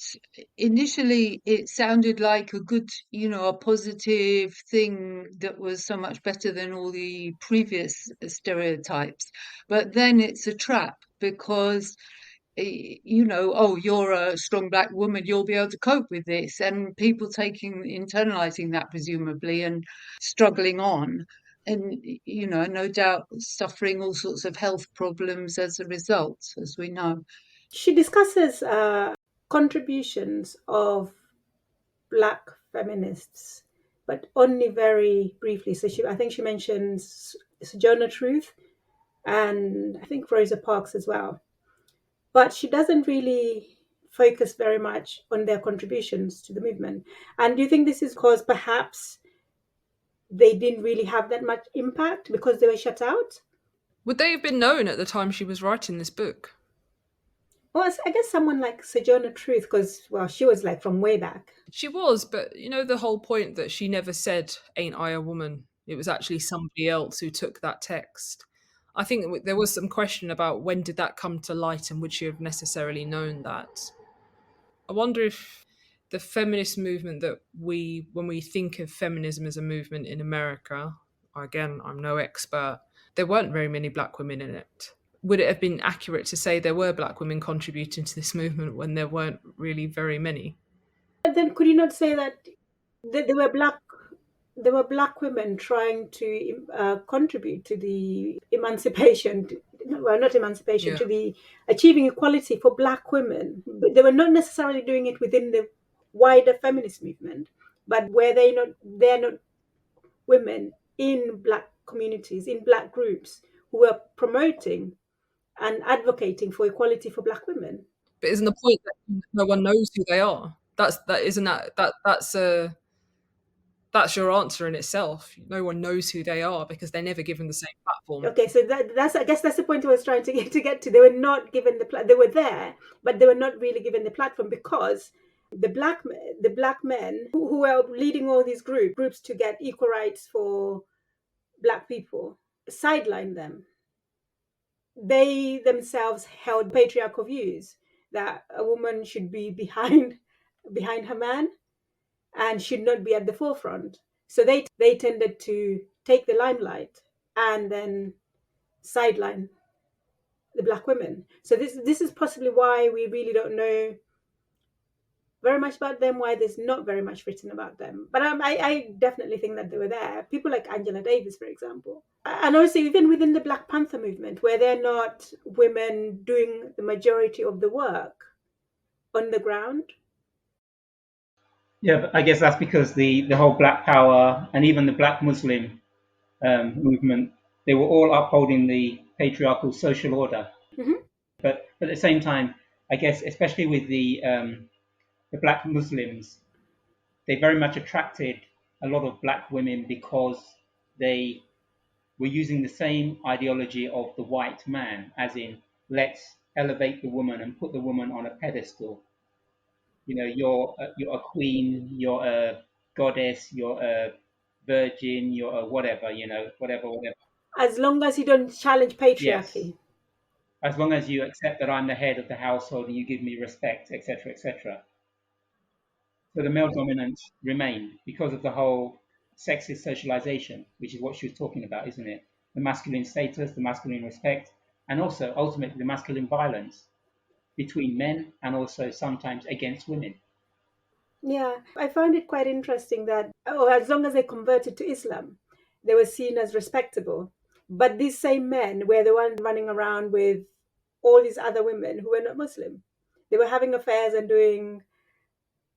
initially it sounded like a good, a positive thing that was so much better than all the previous stereotypes. But then it's a trap because oh, you're a strong black woman, you'll be able to cope with this, and people internalizing that presumably and struggling on, and no doubt suffering all sorts of health problems as a result, as we know. She discusses contributions of black feminists, but only very briefly. So I think she mentions Sojourner Truth and I think Rosa Parks as well. But she doesn't really focus very much on their contributions to the movement. And do you think this is because perhaps they didn't really have that much impact because they were shut out? Would they have been known at the time she was writing this book? Well, I guess someone like Sojourner Truth, because, well, she was like from way back. She was, but the whole point that she never said, "Ain't I a woman?" It was actually somebody else who took that text. I think there was some question about when did that come to light and would she have necessarily known that. I wonder if the feminist movement that when we think of feminism as a movement in America, again, I'm no expert, there weren't very many black women in it. Would it have been accurate to say there were black women contributing to this movement when there weren't really very many? But then could you not say that there were black women trying to contribute to the emancipation, well, not emancipation, Yeah. to the achieving equality for black women, but they were not necessarily doing it within the wider feminist movement, but where they're not women in black communities, in black groups who were promoting and advocating for equality for black women. But isn't the point that no one knows who they are? That's your answer in itself. No one knows who they are because they're never given the same platform. Okay, so that's I guess that's the point I was trying to get to. They were not given they were there, but they were not really given the platform because the black men who were leading all these groups to get equal rights for black people sidelined them. They themselves held patriarchal views that a woman should be behind her man and should not be at the forefront. So they tended to take the limelight and then sideline the black women. So this is possibly why we really don't know very much about them, why there's not very much written about them. But I definitely think that they were there. People like Angela Davis, for example. And also even within the Black Panther movement, where they're not women doing the majority of the work on the ground. Yeah, but I guess that's because the whole Black Power and even the Black Muslim movement, they were all upholding the patriarchal social order. Mm-hmm. But at the same time, I guess especially with the Black Muslims, they very much attracted a lot of black women because they were using the same ideology of the white man, as in let's elevate the woman and put the woman on a pedestal. You know, you're a queen, you're a goddess, you're a virgin, you're a whatever, whatever. As long as you don't challenge Yes. patriarchy. As long as you accept that I'm the head of the household and you give me respect, etc., etc. So the male dominance remained because of the whole sexist socialization, which is what she was talking about, isn't it? The masculine status, the masculine respect, and also ultimately the masculine violence between men and also sometimes against women. Yeah, I found it quite interesting that, oh, as long as they converted to Islam, they were seen as respectable. But these same men were the ones running around with all these other women who were not Muslim. They were having affairs and doing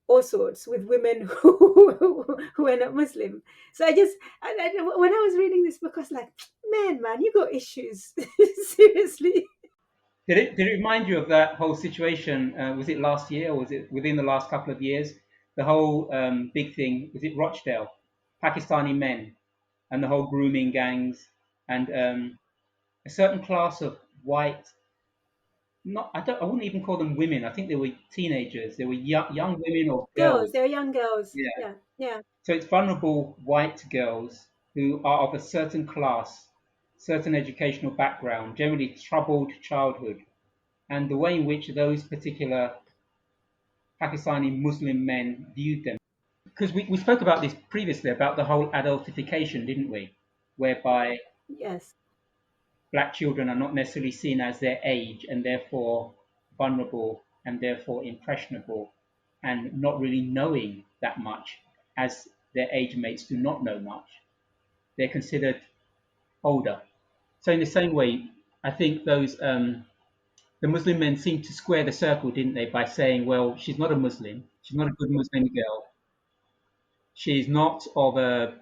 all sorts with women who were not Muslim. So when I was reading this book, I was like, man, you got issues. Seriously. Did it remind you of that whole situation? Was it last year or was it within the last couple of years? The whole big thing, was it Rochdale? Pakistani men and the whole grooming gangs and a certain class of white, not I wouldn't even call them women. I think they were teenagers. They were young women or girls. Girls, they're young girls. Yeah. Yeah, yeah. So it's vulnerable white girls who are of a certain class, certain educational background, generally troubled childhood, and the way in which those particular Pakistani Muslim men viewed them. Because we spoke about this previously about the whole adultification, didn't we? Whereby Yes. black children are not necessarily seen as their age and therefore vulnerable and therefore impressionable and not really knowing that much as their age mates do not know much. They're considered older. So in the same way, I think the Muslim men seemed to square the circle, didn't they, by saying, well, she's not a Muslim, she's not a good Muslim girl, she's not of a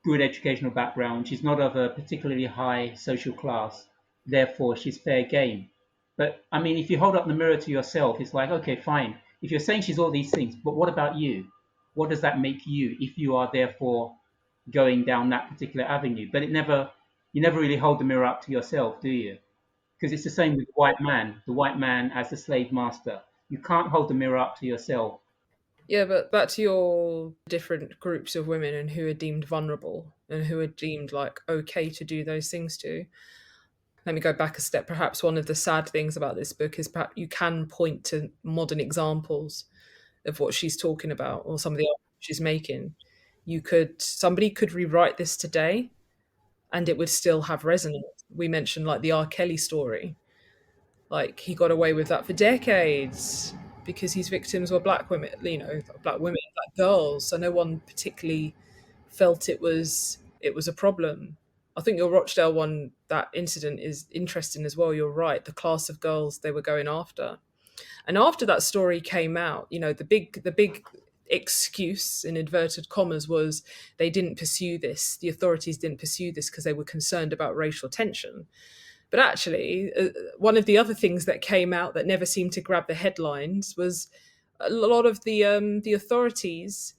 good educational background, she's not of a particularly high social class, therefore she's fair game. But I mean, if you hold up the mirror to yourself, it's like, okay, fine. If you're saying she's all these things, but what about you? What does that make you if you are therefore going down that particular avenue? But you never really hold the mirror up to yourself, do you? Because it's the same with the white man as the slave master. You can't hold the mirror up to yourself. Yeah, but back to your different groups of women and who are deemed vulnerable and who are deemed like okay to do those things to. Let me go back a step. Perhaps one of the sad things about this book is perhaps you can point to modern examples of what she's talking about or some of the arguments she's making. Somebody could rewrite this today and it would still have resonance. We mentioned like the R. Kelly story. Like he got away with that for decades because his victims were black women, black women, black girls. So no one particularly felt it was a problem. I think your Rochdale one, that incident is interesting as well. You're right. The class of girls they were going after. And after that story came out, the big excuse in inverted commas was they didn't pursue this. The authorities didn't pursue this because they were concerned about racial tension. But actually, one of the other things that came out that never seemed to grab the headlines was a lot of the authorities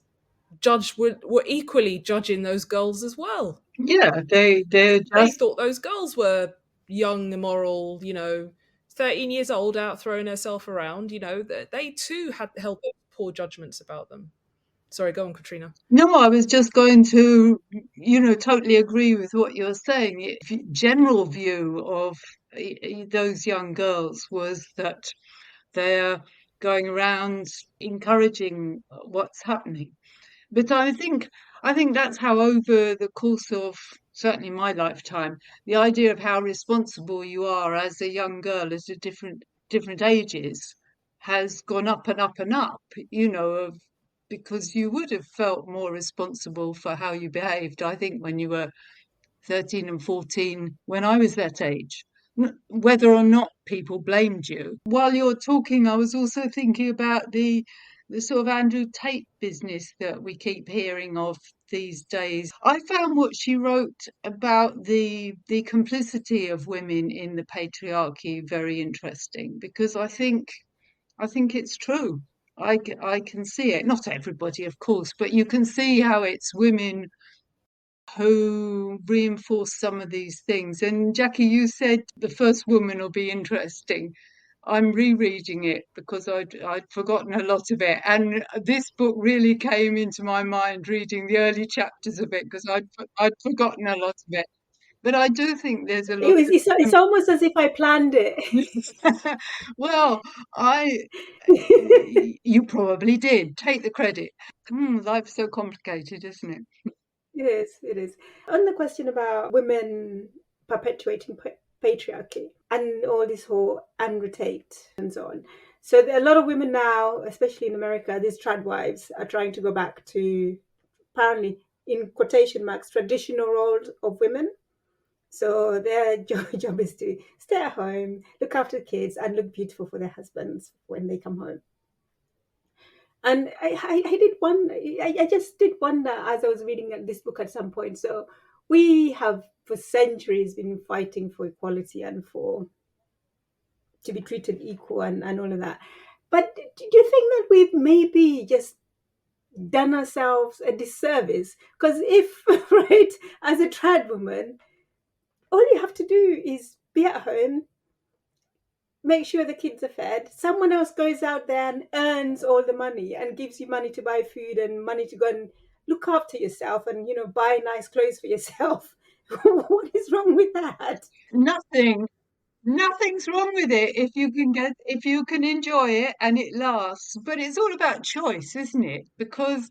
were equally judging those girls as well. Yeah, they're They just thought those girls were young, immoral, 13 years old, out throwing herself around. They too had held those poor judgments about them. Sorry, go on, Katrina. no. I was just going to, totally agree with what you're saying. General view of those young girls was that they're going around encouraging what's happening. But I think that's how over the course of certainly my lifetime, the idea of how responsible you are as a young girl at a different ages has gone up and up and up, because you would have felt more responsible for how you behaved, I think, when you were 13 and 14 when I was that age, whether or not people blamed you. While you're talking, I was also thinking about the sort of Andrew Tate business that we keep hearing of these days. I found what she wrote about the complicity of women in the patriarchy very interesting, because I think it's true. I can see it. Not everybody, of course, but you can see how it's women who reinforce some of these things. And Jackie, you said the first woman will be interesting. I'm rereading it because I'd forgotten a lot of it, and this book really came into my mind reading the early chapters of it because I'd forgotten a lot of it. But I do think there's a It lot was, to it's almost as if I planned it. well, you probably did. Take the credit. Life's so complicated, isn't it? It is. On the question about women perpetuating patriarchy and all this whole Andrew Tate and so on. So a lot of women now, especially in America, these trad wives are trying to go back to, apparently, in quotation marks, traditional roles of women. So their job is to stay at home, look after the kids, and look beautiful for their husbands when they come home. And I just did wonder as I was reading this book at some point. So we have for centuries been fighting for equality and for to be treated equal and all of that. But do you think that we've maybe just done ourselves a disservice? Because if, right, as a trad woman, all you have to do is be at home, make sure the kids are fed. Someone else goes out there and earns all the money and gives you money to buy food and money to go and look after yourself and, you know, buy nice clothes for yourself. What is wrong with that? Nothing's wrong with it if you can enjoy it and it lasts. But it's all about choice, isn't it? Because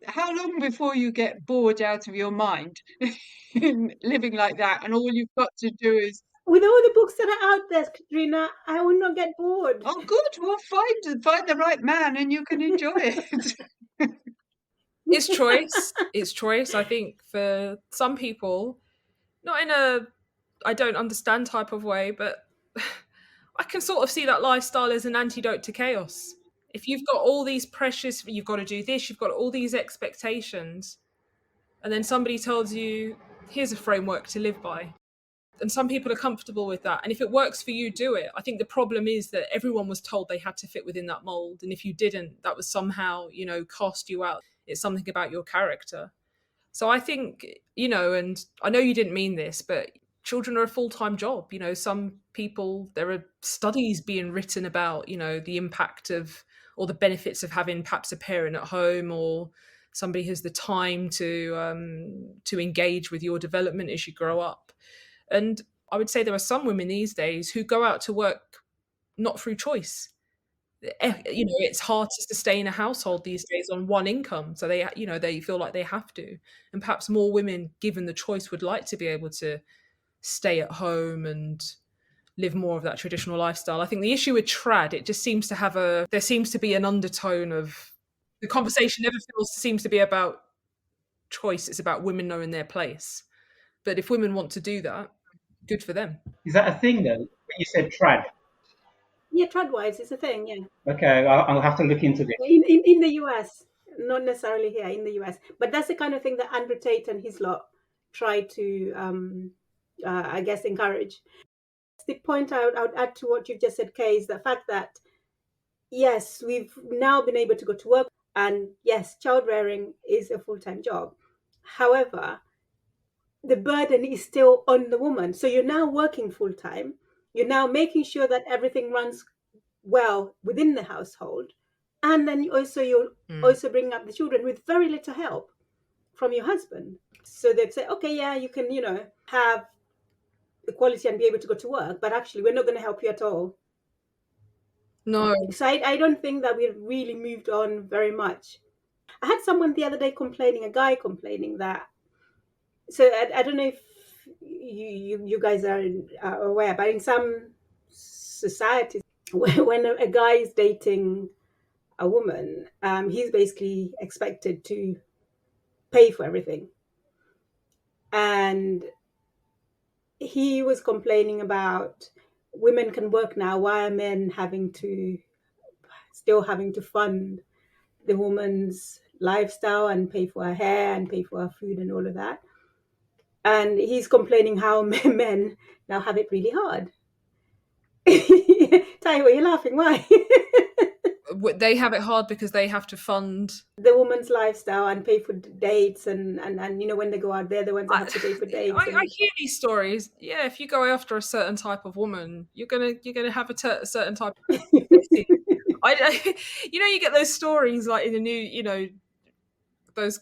how long before you get bored out of your mind living like that, and all you've got to do is, With all the books that are out there, Katrina, I will not get bored. oh, good, well, find the right man, and you can enjoy it. It's choice. It's choice. I think for some people, not in a I don't understand type of way, but I can sort of see that lifestyle as an antidote to chaos. If you've got all these precious, you've got to do this, you've got all these expectations, and then somebody tells you, here's a framework to live by. And some people are comfortable with that. And if it works for you, do it. I think the problem is that everyone was told they had to fit within that mold. And if you didn't, that was somehow, cast you out. It's something about your character. So I think, and I know you didn't mean this, but children are a full-time job. Some people, there are studies being written about, the impact of or the benefits of having perhaps a parent at home, or somebody who has the time to engage with your development as you grow up. And I would say there are some women these days who go out to work not through choice. It's hard to sustain a household these days on one income, so they feel like they have to. And perhaps more women, given the choice, would like to be able to stay at home and live more of that traditional lifestyle. I think the issue with trad, it just seems to have there seems to be an undertone of the conversation never seems to be about choice. It's about women knowing their place. But if women want to do that, good for them. Is that a thing though? When you said trad. Yeah, trad wives is a thing, yeah. Okay, I'll have to look into this. In the US, not necessarily here in the US, but that's the kind of thing that Andrew Tate and his lot try to, I guess, encourage. The point I would add to what you've just said, Kay, is the fact that, yes, we've now been able to go to work, and yes, child rearing is a full-time job. However, the burden is still on the woman. So you're now working full-time. You're now making sure that everything runs well within the household, and then you'll also bring up the children with very little help from your husband. So they'd say, okay, yeah, you can have equality and be able to go to work, but actually we're not going to help you at all. No. So I don't think that we've really moved on very much. I had someone the other day a guy complaining that, so I don't know if you guys are aware, but in some societies, when a guy is dating a woman, he's basically expected to pay for everything. And he was complaining about women can work now, why are men still having to fund the woman's lifestyle and pay for her hair and pay for her food and all of that. And he's complaining how men now have it really hard. Taiwo, you're laughing, why? They have it hard because they have to fund the woman's lifestyle and pay for dates and when they go out there, the ones that have to pay for dates. I hear these stories. Yeah, if you go after a certain type of woman, you're gonna have a certain type of you get those stories like in the new, those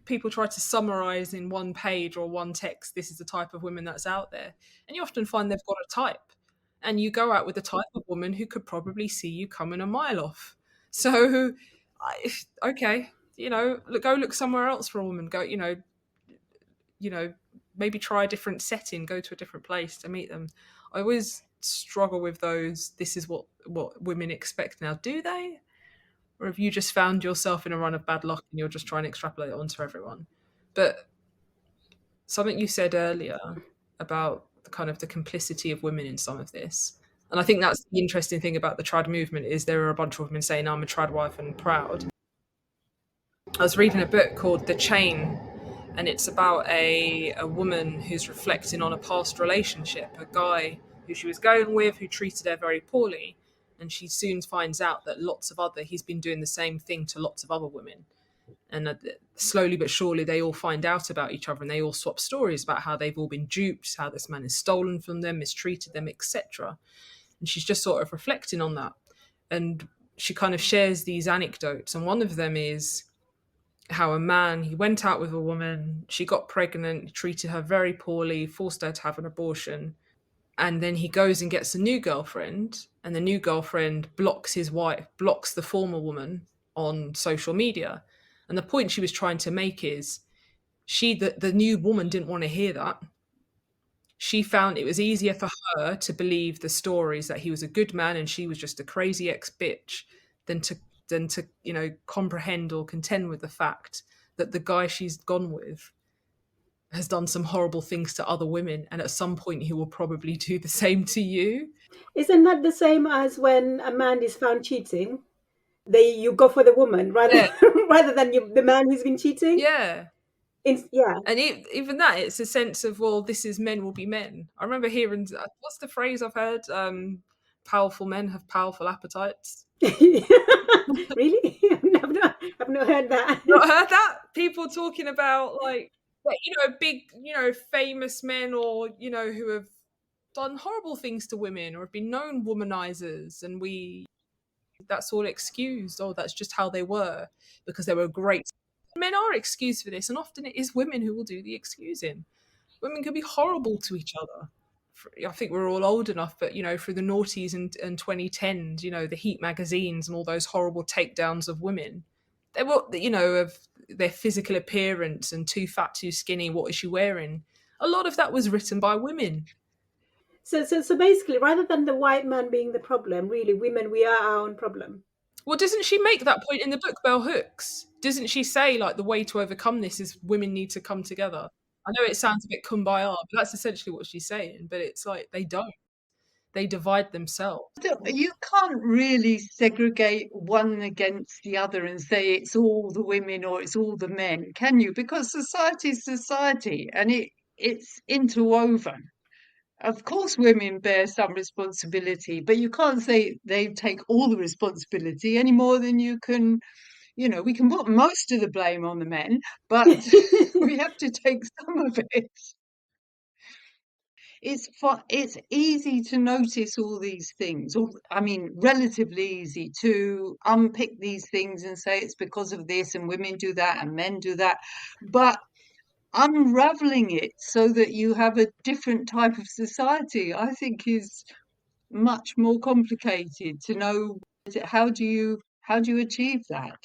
people try to summarize in one page or one text, this is the type of women that's out there. And you often find they've got a type. And you go out with the type of woman who could probably see you coming a mile off. So, okay, go look somewhere else for a woman. Go, maybe try a different setting, go to a different place to meet them. I always struggle with those. This is what women expect now. Do they? Or have you just found yourself in a run of bad luck and you're just trying to extrapolate it onto everyone? But something you said earlier about the kind of the complicity of women in some of this, and I think that's the interesting thing about the trad movement, is there are a bunch of women saying, I'm a trad wife and proud. I was reading a book called The Chain, and it's about a woman who's reflecting on a past relationship, a guy who she was going with who treated her very poorly, and she soon finds out that he's been doing the same thing to lots of other women. And slowly but surely they all find out about each other, and they all swap stories about how they've all been duped, how this man has stolen from them, mistreated them, etc. And she's just sort of reflecting on that. And she kind of shares these anecdotes, and one of them is how a man, he went out with a woman, she got pregnant, treated her very poorly, forced her to have an abortion, and then he goes and gets a new girlfriend, and the new girlfriend blocks his wife, blocks the former woman on social media. And the point she was trying to make is the new woman didn't want to hear that. She found it was easier for her to believe the stories that he was a good man and she was just a crazy ex-bitch than to comprehend or contend with the fact that the guy she's gone with has done some horrible things to other women, and at some point he will probably do the same to you. Isn't that the same as when a man is found cheating? You go for the woman rather than the man who's been cheating. Yeah. Yeah. And even that, it's a sense of, well, this is men will be men. I remember hearing, what's the phrase I've heard? Powerful men have powerful appetites. Really? I've not heard that. Not heard that? People talking about big, famous men, or, who have done horrible things to women or have been known womanizers, and that's all excused. Oh, that's just how they were because they were great. Men are excused for this, and often it is women who will do the excusing. Women can be horrible to each other. I think we're all old enough, but through the noughties and 2010s, the Heat magazines and all those horrible takedowns of women, they were, of their physical appearance and too fat, too skinny, what is she wearing? A lot of that was written by women. So basically, rather than the white man being the problem, really, women, we are our own problem. Well, doesn't she make that point in the book, Bell Hooks? Doesn't she say, the way to overcome this is women need to come together? I know it sounds a bit kumbaya, but that's essentially what she's saying. But it's they don't. They divide themselves. You can't really segregate one against the other and say it's all the women or it's all the men, can you? Because society is society, and it's interwoven. Of course, women bear some responsibility, but you can't say they take all the responsibility any more than you can. We can put most of the blame on the men, but we have to take some of it. It's easy to notice all these things, or I mean, relatively easy to unpick these things and say it's because of this, and women do that, and men do that. But unraveling it so that you have a different type of society, I think, is much more complicated. To know how do you achieve that?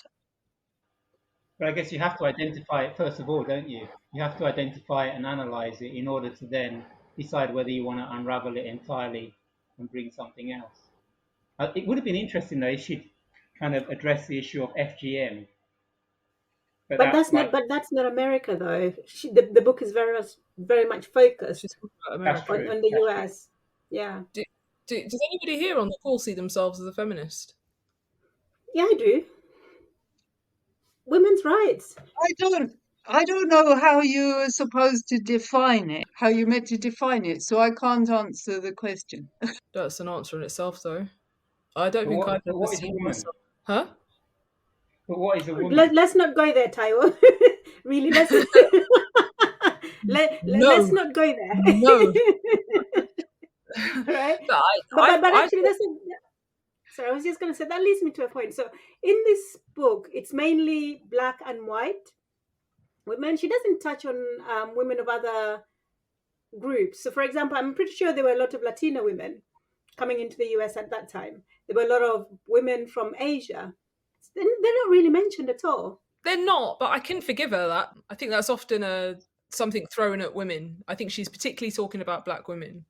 But I guess you have to identify it first of all, don't you? You have to identify it and analyze it in order to then decide whether you want to unravel it entirely and bring something else. It would have been interesting though if she'd kind of address the issue of FGM. But that's not America though. The book is very much focused on the US. Yeah. Does anybody here on the call see themselves as a feminist? Yeah, I do. Women's rights. I don't know how you are supposed to define it, how you're meant to define it, so I can't answer the question. That's an answer in itself, though. I don't think I've ever seen myself. Huh? But what is a woman? Let's not go there, Taiwo. Really, let's not go there. No. Right? But actually, sorry, I was just going to say that leads me to a point. So in this book, it's mainly black and white. women. She doesn't touch on women of other groups. So, for example, I'm pretty sure there were a lot of Latina women coming into the US at that time. There were a lot of women from Asia. They're not really mentioned at all. They're not, but I can forgive her that. I think that's often something thrown at women. I think she's particularly talking about black women.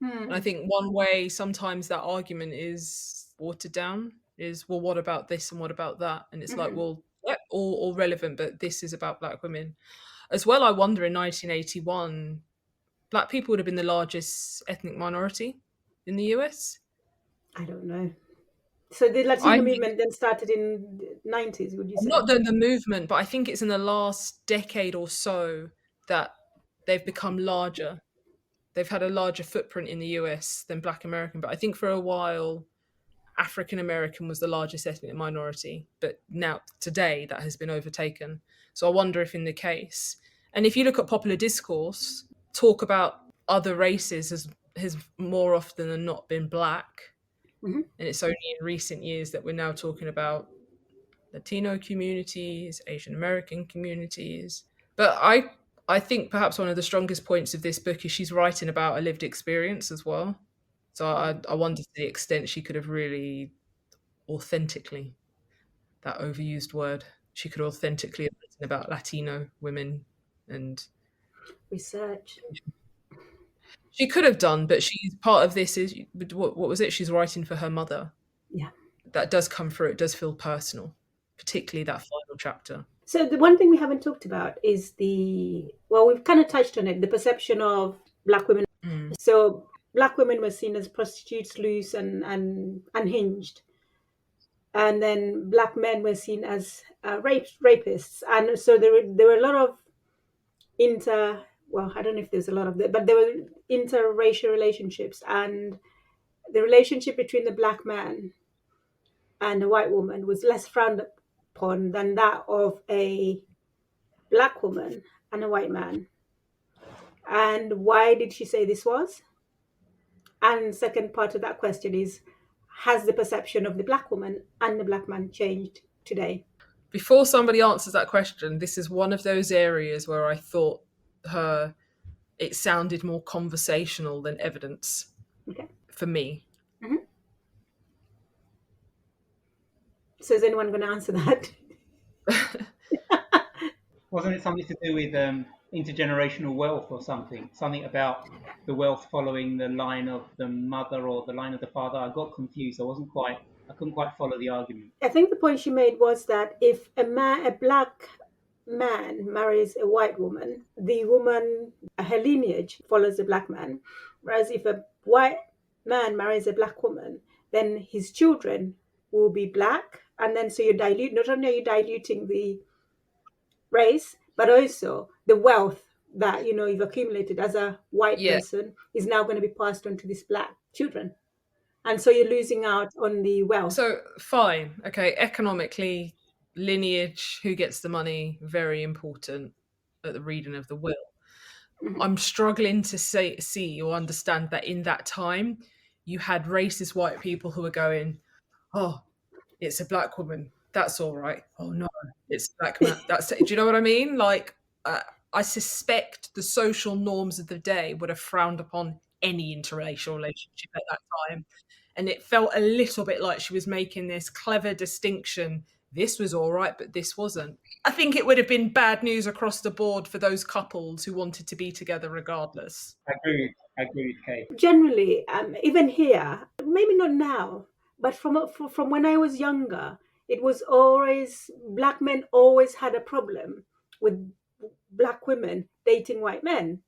And I think one way sometimes that argument is watered down is, well, what about this and what about that? And it's like, well, yeah, all relevant, but this is about black women. As well, I wonder in 1981, black people would have been the largest ethnic minority in the US. I don't know. So the I Latino think, movement then started in the 90s, would you I'm say? not done the movement, but I think it's in the last decade or so that they've become larger. They've had a larger footprint in the US than black American. But I think for a while, African American was the largest ethnic minority, but now today that has been overtaken. So I wonder if in the case, and if you look at popular discourse, talk about other races has more often than not been black, Mhm. and it's only in recent years that we're now talking about Latino communities, Asian American communities. But I think perhaps one of the strongest points of this book is she's writing about a lived experience as well. So I wonder to the extent she could have really authentically, that overused word, she could authentically have written about Latino women, and Research. she could have done, but she's part of this is what was it? She's writing for her mother. Yeah. That does come through. It does feel personal, particularly that final chapter. So the one thing we haven't talked about is well, we've kind of touched on it, the perception of black women. So black women were seen as prostitutes, loose and unhinged. And then black men were seen as rapists. And so there were a lot of well, I don't know if there's a lot of that, but there were interracial relationships, and the relationship between the black man and a white woman was less frowned upon than that of a black woman and a white man. And why did she say this was? And second part of that question is, has the perception of the black woman and the black man changed today? Before somebody answers that question, this is one of those areas where I thought it sounded more conversational than evidence. Okay. For me. Mm-hmm. So is anyone going to answer that? Wasn't it something to do with intergenerational wealth or something? Something about the wealth following the line of the mother or the line of the father? I got confused. I couldn't quite follow the argument. I think the point she made was that if a black man marries a white woman, the woman, her lineage follows the black man. Whereas if a white man marries a black woman, then his children will be black. And then so not only are you diluting the race, but also the wealth that you've accumulated as a white person is now going to be passed on to these black children. And so you're losing out on the wealth. So fine, okay, economically, lineage, who gets the money, very important at the reading of the will. Mm-hmm. I'm struggling to see or understand that in that time you had racist white people who were going, oh, it's a black woman, that's all right. Oh no, it's a black man. Do you know what I mean? Like, I suspect the social norms of the day would have frowned upon any interracial relationship at that time. And it felt a little bit like she was making this clever distinction. This was all right, but this wasn't. I think it would have been bad news across the board for those couples who wanted to be together regardless. I agree with Kay. Generally, even here, maybe not now, but from when I was younger, it was always, black men always had a problem with black women dating white men.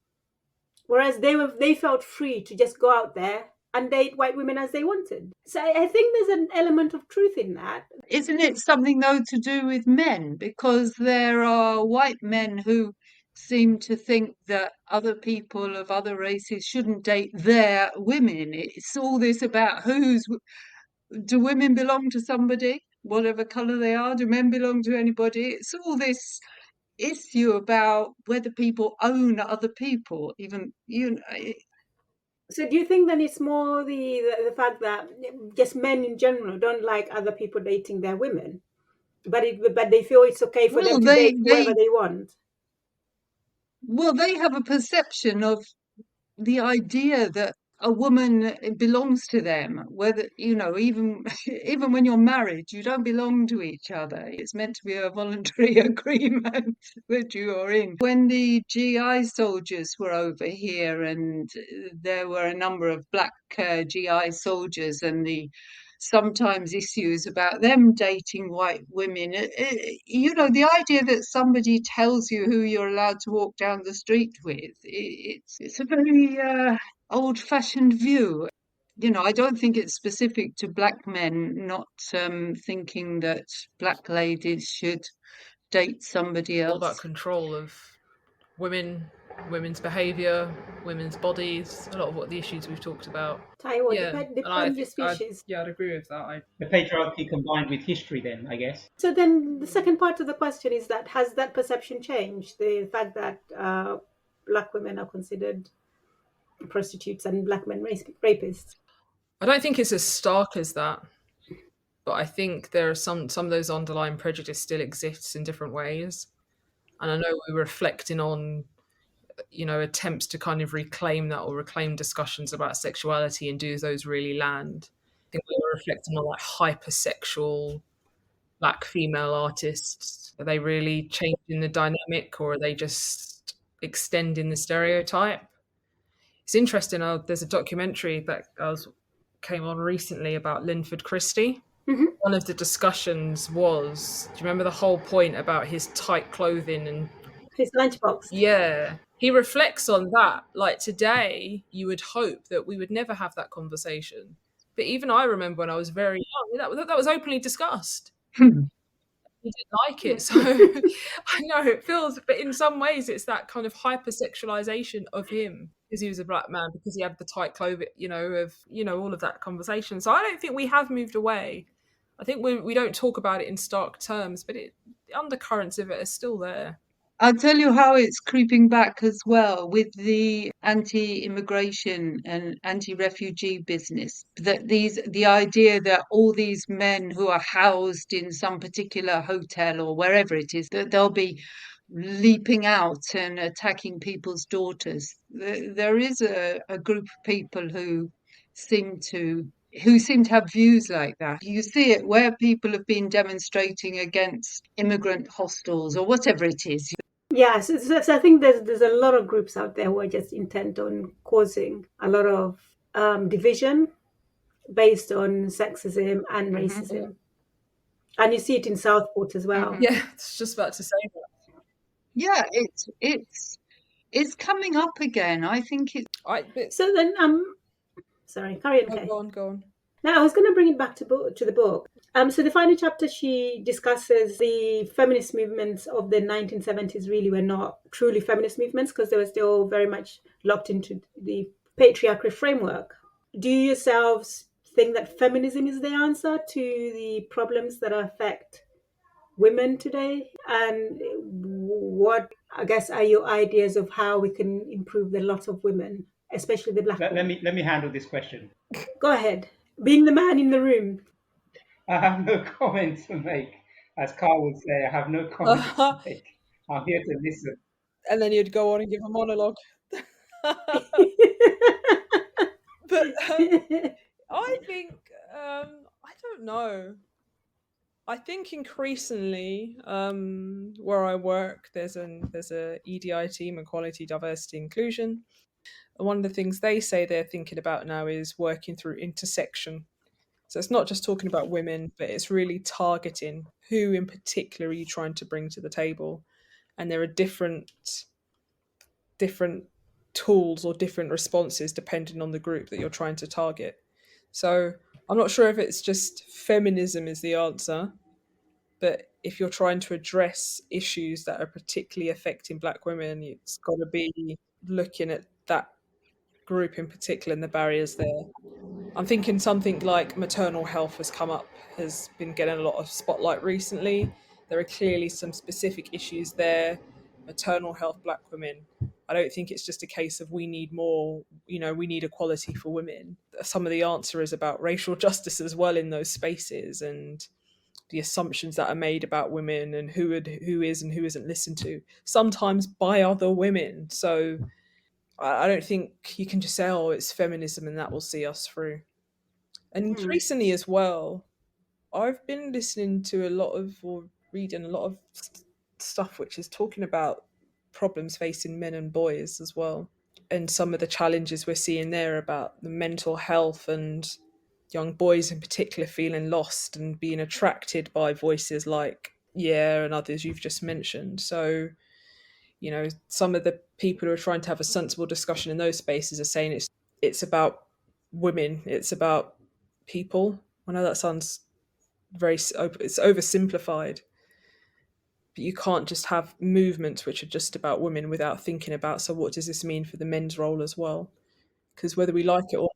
Whereas they felt free to just go out there and date white women as they wanted. So I think there's an element of truth in that. Isn't it something, though, to do with men? Because there are white men who seem to think that other people of other races shouldn't date their women. It's all this about do women belong to somebody, whatever colour they are? Do men belong to anybody? It's all this issue about whether people own other people, even, So do you think then it's more the fact that just men in general don't like other people dating their women? but they feel it's okay for Well, them to they date whoever they they want. well they have a perception of the idea that a woman belongs to them, whether even even when you're married, you don't belong to each other. It's meant to be a voluntary agreement that you are in. When the GI soldiers were over here, and there were a number of black GI soldiers, and the sometimes issues about them dating white women. The idea that somebody tells you who you're allowed to walk down the street with, it's a very old-fashioned view. I don't think it's specific to black men not thinking that black ladies should date somebody All about else. control of women's behaviour, women's bodies, a lot of what the issues we've talked about. Taiwan, Yeah, and I depend your think species. I'd agree with that. The patriarchy combined with history, then, I guess. So then the second part of the question is that has that perception changed? The fact that black women are considered prostitutes and black men rapists. I don't think it's as stark as that, but I think there are some of those underlying prejudice still exists in different ways. And I know we're reflecting on attempts to kind of reclaim that or reclaim discussions about sexuality, and do those really land. I think we were reflecting on like hypersexual black female artists. Are they really changing the dynamic, or are they just extending the stereotype? It's interesting. There's a documentary that came on recently about Linford Christie. Mm-hmm. One of the discussions was, do you remember the whole point about his tight clothing and His lunchbox. yeah, he reflects on that. Like today, you would hope that we would never have that conversation. But even I remember when I was very young, that was openly discussed. He didn't like it. So I know it feels, but in some ways, it's that kind of hypersexualization of him because he was a black man, because he had the tight clothing, all of that conversation. So I don't think we have moved away. I think we don't talk about it in stark terms, but the undercurrents of it are still there. I'll tell you how it's creeping back as well with the anti-immigration and anti-refugee business. That the idea that all these men who are housed in some particular hotel or wherever it is, that they'll be leaping out and attacking people's daughters. There is a group of people who seem to have views like that. You see it where people have been demonstrating against immigrant hostels or whatever it is. Yeah, so I think there's a lot of groups out there who are just intent on causing a lot of division based on sexism and racism. And you see it in Southport as well. Yeah, it's just about to say that. Yeah, it's coming up again. I think So then sorry, carry on. Go on. Now I was going to bring it back to the book. So the final chapter, she discusses the feminist movements of the 1970s really were not truly feminist movements because they were still very much locked into the patriarchal framework. Do you yourselves think that feminism is the answer to the problems that affect women today? And what, I guess, are your ideas of how we can improve the lot of women, especially the black women? Let me handle this question. Go ahead. Being the man in the room. I have no comments to make. As Carl would say, I have no comments to make. I'm here to listen. And then you'd go on and give a monologue. But I think, I don't know. I think increasingly, where I work, there's a EDI team, Equality, Diversity, Inclusion. And one of the things they say they're thinking about now is working through intersection. So it's not just talking about women, but it's really targeting who in particular are you trying to bring to the table. And there are different tools or different responses depending on the group that you're trying to target. So I'm not sure if it's just feminism is the answer, but if you're trying to address issues that are particularly affecting black women, it's got to be looking at that group in particular and the barriers there. I'm thinking something like maternal health has been getting a lot of spotlight recently. There are clearly some specific issues there. Maternal health, black women. I don't think it's just a case of we need more, we need equality for women. Some of the answer is about racial justice as well in those spaces, and the assumptions that are made about women and who is and who isn't listened to, sometimes by other women. So I don't think you can just say, oh, it's feminism and that will see us through. And Mm. recently as well, I've been listening to a lot of, or reading a lot of stuff which is talking about problems facing men and boys as well, and some of the challenges we're seeing there about the mental health and young boys in particular feeling lost and being attracted by voices like Yeah and others you've just mentioned. So, some of the people who are trying to have a sensible discussion in those spaces are saying it's about women, it's about people. I know that sounds it's oversimplified, but you can't just have movements which are just about women without thinking about, so what does this mean for the men's role as well? Because whether we like it or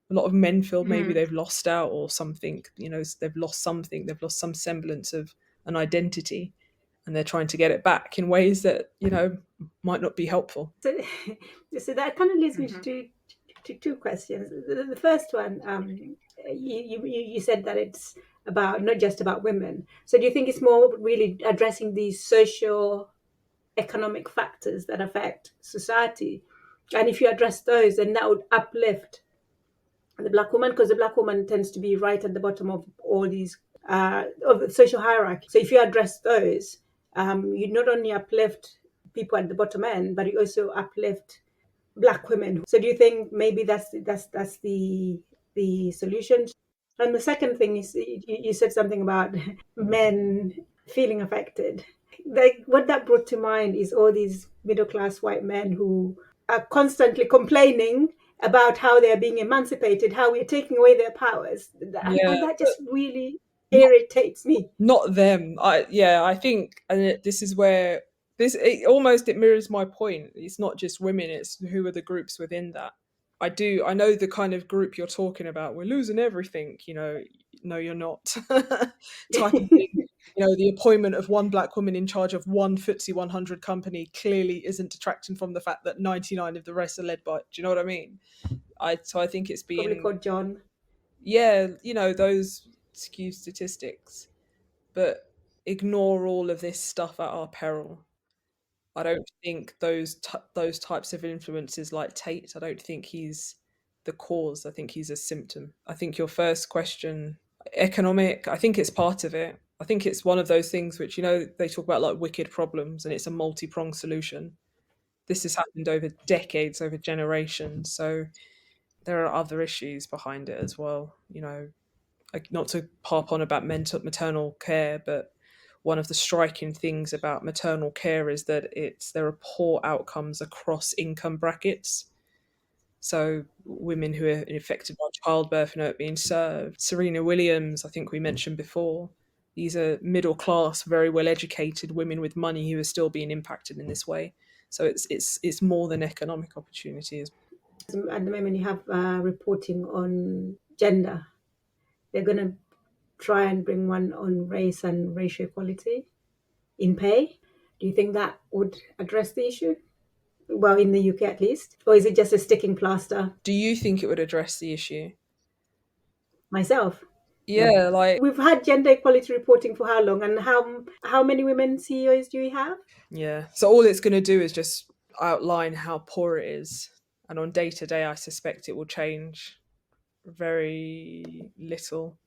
a lot of men feel maybe Mm. they've lost out or something, they've lost something, they've lost some semblance of an identity, and they're trying to get it back in ways that might not be helpful. So, so that kind of leads me Mhm. to two questions. The first one, you said that it's about not just about women. So do you think it's more really addressing these social economic factors that affect society? And if you address those, then that would uplift the black woman, because the black woman tends to be right at the bottom of all these of the social hierarchy. So if you address those, you not only uplift people at the bottom end, but you also uplift black women. So do you think maybe that's the solution? And the second thing is you said something about men feeling affected. Like what that brought to mind is all these middle class white men who are constantly complaining about how they are being emancipated, how we're taking away their powers, Yeah, and that but just really not irritates me. not them. I think, and this is where it mirrors my point. It's not just women, it's who are the groups within that. I know the kind of group you're talking about. We're losing everything, no you're not. Type of thing. The appointment of one black woman in charge of one FTSE 100 company clearly isn't detracting from the fact that 99 of the rest are led by, do you know what I mean? I think it's Probably being, called John. yeah, those skewed statistics, but ignore all of this stuff at our peril. I don't think those types of influences like Tate, I don't think he's the cause. I think he's a symptom. I think your first question, economic, I think it's part of it. I think it's one of those things which, they talk about like wicked problems and it's a multi-pronged solution. This has happened over decades, over generations. So there are other issues behind it as well. Like, not to harp on about maternal care, but one of the striking things about maternal care is that there are poor outcomes across income brackets. So women who are affected by childbirth and are being served. Serena Williams, I think we mentioned before. These are middle class, very well educated women with money who are still being impacted in this way. So it's more than economic opportunities. At the moment, you have reporting on gender. They're going to try and bring one on race and racial equality in pay. Do you think that would address the issue? Well, in the UK at least, or is it just a sticking plaster? Do you think it would address the issue? Myself, Yeah, like, we've had gender equality reporting for how long, and how many women CEOs do we have? yeah. So all it's going to do is just outline how poor it is. And on day to day, I suspect it will change very little.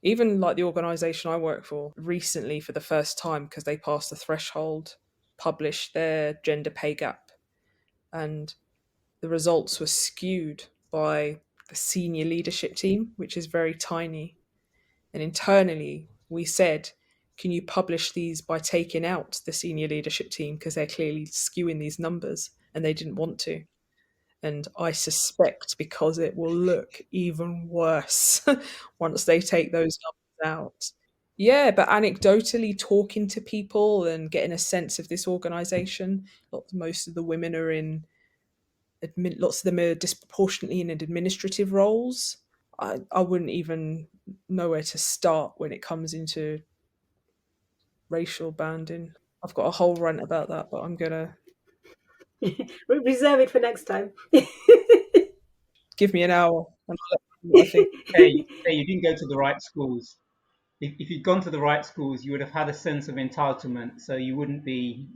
Even like the organization I work for recently, for the first time, because they passed the threshold, published their gender pay gap. And the results were skewed by the senior leadership team, which is very tiny. And internally, we said, can you publish these by taking out the senior leadership team because they're clearly skewing these numbers? And they didn't want to. And I suspect because it will look even worse once they take those numbers out. Yeah, but anecdotally talking to people and getting a sense of this organization, most of the women are in lots of them are disproportionately in administrative roles. I wouldn't even know where to start when it comes into racial banding. I've got a whole rant about that, but I'm gonna Reserve it for next time. give me an hour and I'll let you know what I think. Hey, you didn't go to the right schools. if you'd gone to the right schools, you would have had a sense of entitlement, so you wouldn't be,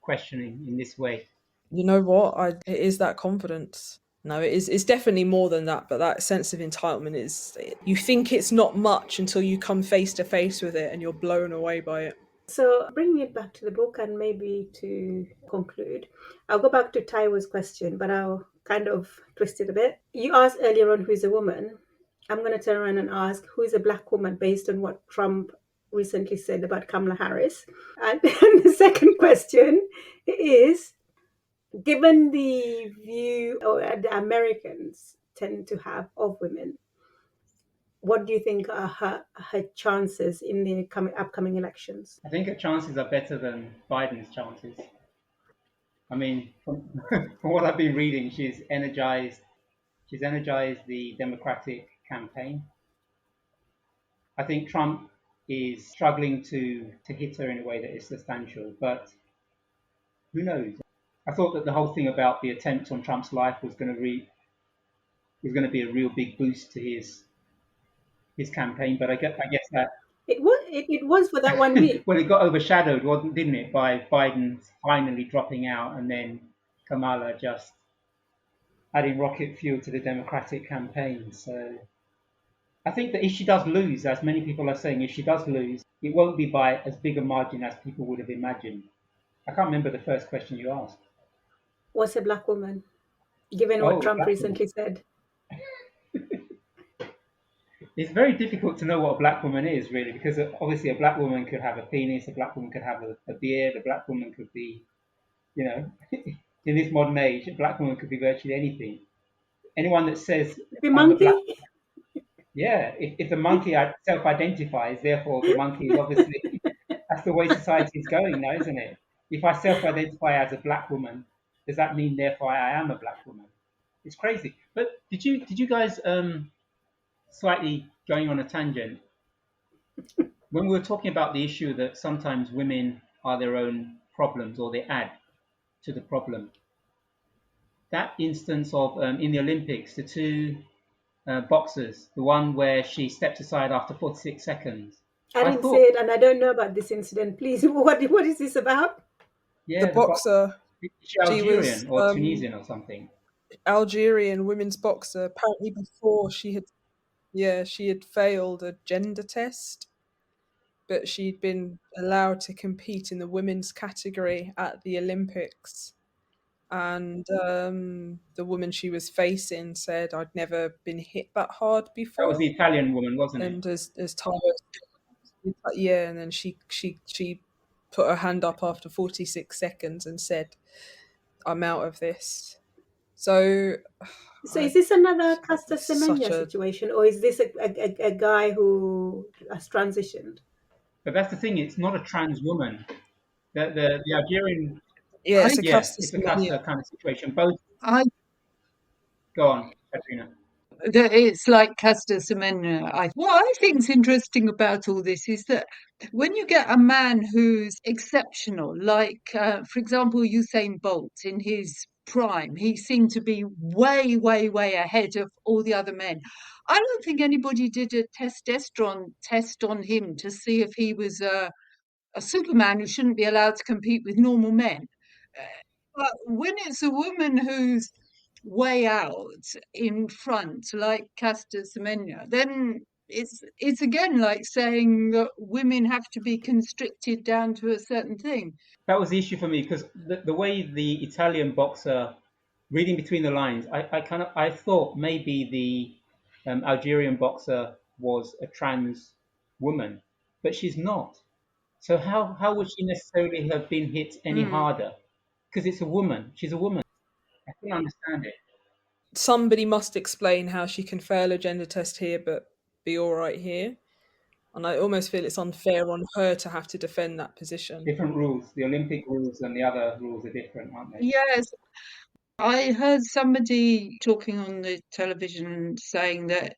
questioning in this way. You know what? It is that confidence. No, it is. It's definitely more than that. But that sense of entitlement is. You think it's not much until you come face to face with it, and you're blown away by it. So, bringing it back to the book and maybe to conclude, I'll go back to Taiwo's question, but I'll kind of twist it a bit. You asked earlier on who's a woman. I'm going to turn around and ask who is a black woman based on what Trump recently said about Kamala Harris. And the second question is, given the view the Americans tend to have of women, what do you think are her chances in the upcoming elections? I think her chances are better than Biden's chances. I mean, from, from what I've been reading, she's energized the Democratic campaign. I think Trump is struggling to hit her in a way that is substantial, but who knows? I thought that the whole thing about the attempt on Trump's life was going to be a real big boost to his campaign, but I guess that It was for that 1 week. well, it got overshadowed, didn't it, by Biden finally dropping out and then Kamala just adding rocket fuel to the Democratic campaign. So I think that if she does lose, as many people are saying, if she does lose, it won't be by as big a margin as people would have imagined. I can't remember the first question you asked. What's a black woman, given what Trump recently said? It's very difficult to know what a black woman is, really, because obviously a black woman could have a penis, a black woman could have a beard, a black woman could be, in this modern age, a black woman could be virtually anything. Anyone that says The I'm a monkey? black, yeah, if the monkey self-identifies, therefore the monkey is obviously that's the way society is going now, isn't it? If I self-identify as a black woman, does that mean therefore I am a black woman? It's crazy. But did you guys slightly going on a tangent? When we were talking about the issue that sometimes women are their own problems or they add to the problem, that instance of in the Olympics, the two boxers, the one where she stepped aside after 46 seconds. I didn't say it, and I don't know about this incident. Please, what is this about? The boxer, she Algerian or Tunisian or something. Algerian women's boxer. Apparently, before she had failed a gender test, but she'd been allowed to compete in the women's category at the Olympics. And the woman she was facing said, "I'd never been hit that hard before." That was the Italian woman, wasn't it? And as time and then she put her hand up after 46 seconds and said, "I'm out of this." So is this another Caster Semenya situation, or is this a guy who has transitioned? But that's the thing; it's not a trans woman. The Algerian, it's a Caster kind of situation. Both. Go on, Katrina. It's like Caster Semenya. What I think is interesting about all this is that when you get a man who's exceptional, like, for example, Usain Bolt in his prime, he seemed to be way, way, way ahead of all the other men. I don't think anybody did a testosterone test on him to see if he was a superman who shouldn't be allowed to compete with normal men. But when it's a woman who's way out in front, like Caster Semenya, then it's again like saying that women have to be constricted down to a certain thing. That was the issue for me because the way the Italian boxer, reading between the lines, I thought maybe the Algerian boxer was a trans woman, but she's not. So how would she necessarily have been hit any harder? Because it's a woman. She's a woman. I couldn't understand it. Somebody must explain how she can fail a gender test here but be all right here. And I almost feel it's unfair on her to have to defend that position. Different rules. The Olympic rules and the other rules are different, aren't they? Yes. I heard somebody talking on the television saying that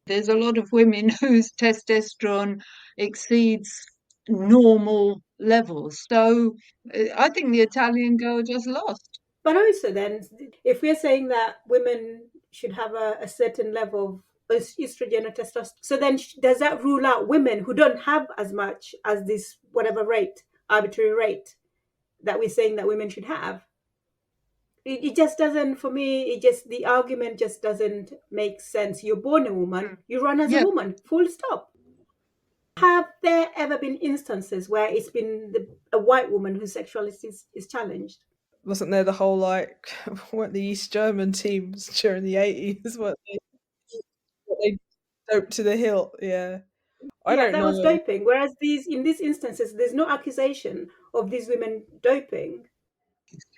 there's a lot of women whose testosterone exceeds normal levels. So I think the Italian girl just lost. But also then, if we're saying that women should have a certain level of estrogen or testosterone. So then does that rule out women who don't have as much as this whatever rate, arbitrary rate that we're saying that women should have? It just doesn't, for me, the argument just doesn't make sense. You're born a woman, you run as a woman, full stop. Have there ever been instances where it's been a white woman whose sexuality is challenged? Wasn't there the whole weren't the East German teams during the 80s? What they doped to the hilt? Yeah, I don't that know. was doping. Whereas in these instances, there's no accusation of these women doping.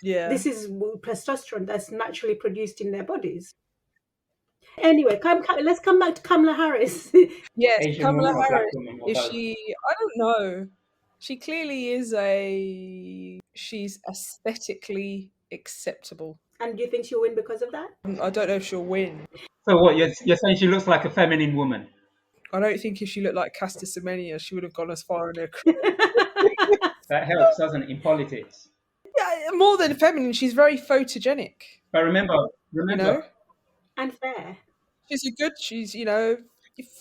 Yeah, this is testosterone that's naturally produced in their bodies. Anyway, let's come back to Kamala Harris. Yes, Asian Kamala woman or black Harris. woman or Is both? she? I don't know. She clearly is she's aesthetically acceptable. And do you think she'll win because of that? I don't know if she'll win. So what, you're saying she looks like a feminine woman? I don't think if she looked like Casta Semenya, she would have gone as far in her career. That helps, doesn't it, in politics? Yeah, more than feminine, she's very photogenic. But remember, You know, and fair. She's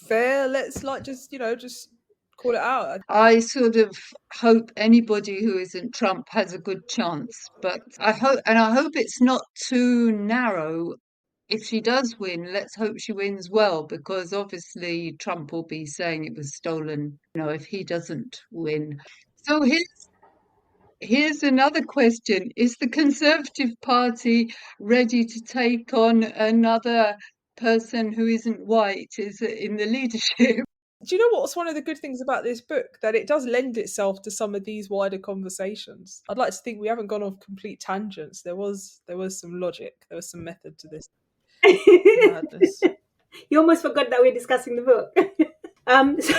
fair. Let's just call it out. I sort of hope anybody who isn't Trump has a good chance, but I hope it's not too narrow. If she does win, let's hope she wins well, because obviously Trump will be saying it was stolen, if he doesn't win. So here's another question. Is the Conservative Party ready to take on another person who isn't white in the leadership? Do you know what's one of the good things about this book? That it does lend itself to some of these wider conversations. I'd like to think we haven't gone off complete tangents. There was some logic. There was some method to this madness. You almost forgot that we're discussing the book.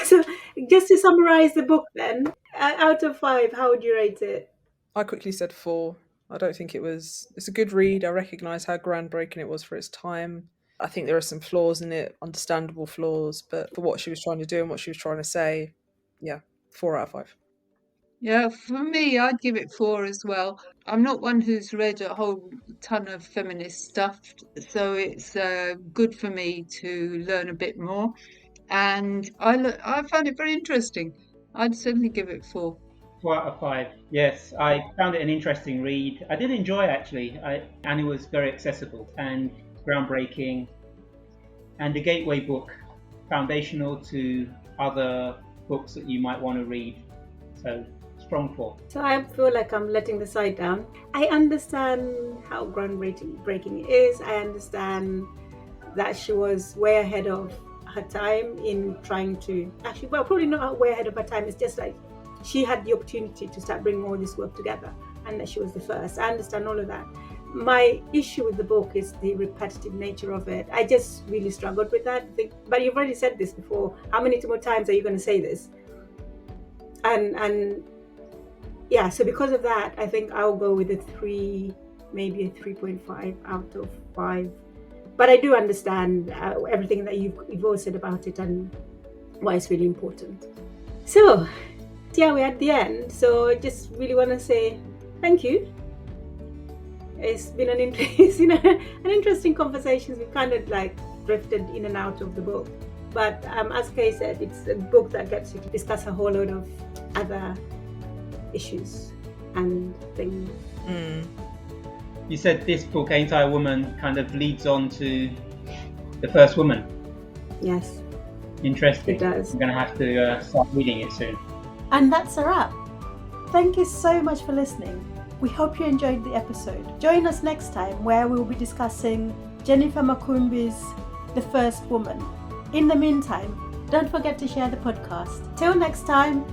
So just to summarize the book then, out of 5, how would you rate it? I quickly said 4. I don't think it's a good read. I recognise how groundbreaking it was for its time. I think there are some flaws in it, understandable flaws, but for what she was trying to do and what she was trying to say, 4 out of 5. Yeah, for me, I'd give it 4 as well. I'm not one who's read a whole ton of feminist stuff, so it's good for me to learn a bit more. And I found it very interesting. I'd certainly give it 4. 4 out of 5. Yes, I found it an interesting read. I did enjoy it, actually, and it was very accessible and groundbreaking, and a gateway book, foundational to other books that you might want to read. So strong 4. So I feel like I'm letting the side down. I understand how groundbreaking it is. I understand that she was way ahead of her time in trying to probably not way ahead of her time. It's just like she had the opportunity to start bringing all this work together, and that she was the first. I understand all of that. My issue with the book is the repetitive nature of it. I just really struggled with that. But you've already said this before. How many more times are you going to say this? And yeah, so because of that, I think I'll go with a 3, maybe a 3.5 out of 5. But I do understand everything that you've all said about it and why it's really important. So, we're at the end. So I just really want to say thank you. It's been an interesting conversation. We've kind of drifted in and out of the book. But as Kay said, it's a book that gets you to discuss a whole load of other issues and things. You said this book, Ain't I a Woman, kind of leads on to The First Woman. Yes. Interesting. It does. I'm going to have to start reading it soon. And that's a wrap. Thank you so much for listening. We hope you enjoyed the episode. Join us next time where we'll be discussing Jennifer Makumbi's The First Woman. In the meantime, don't forget to share the podcast. Till next time.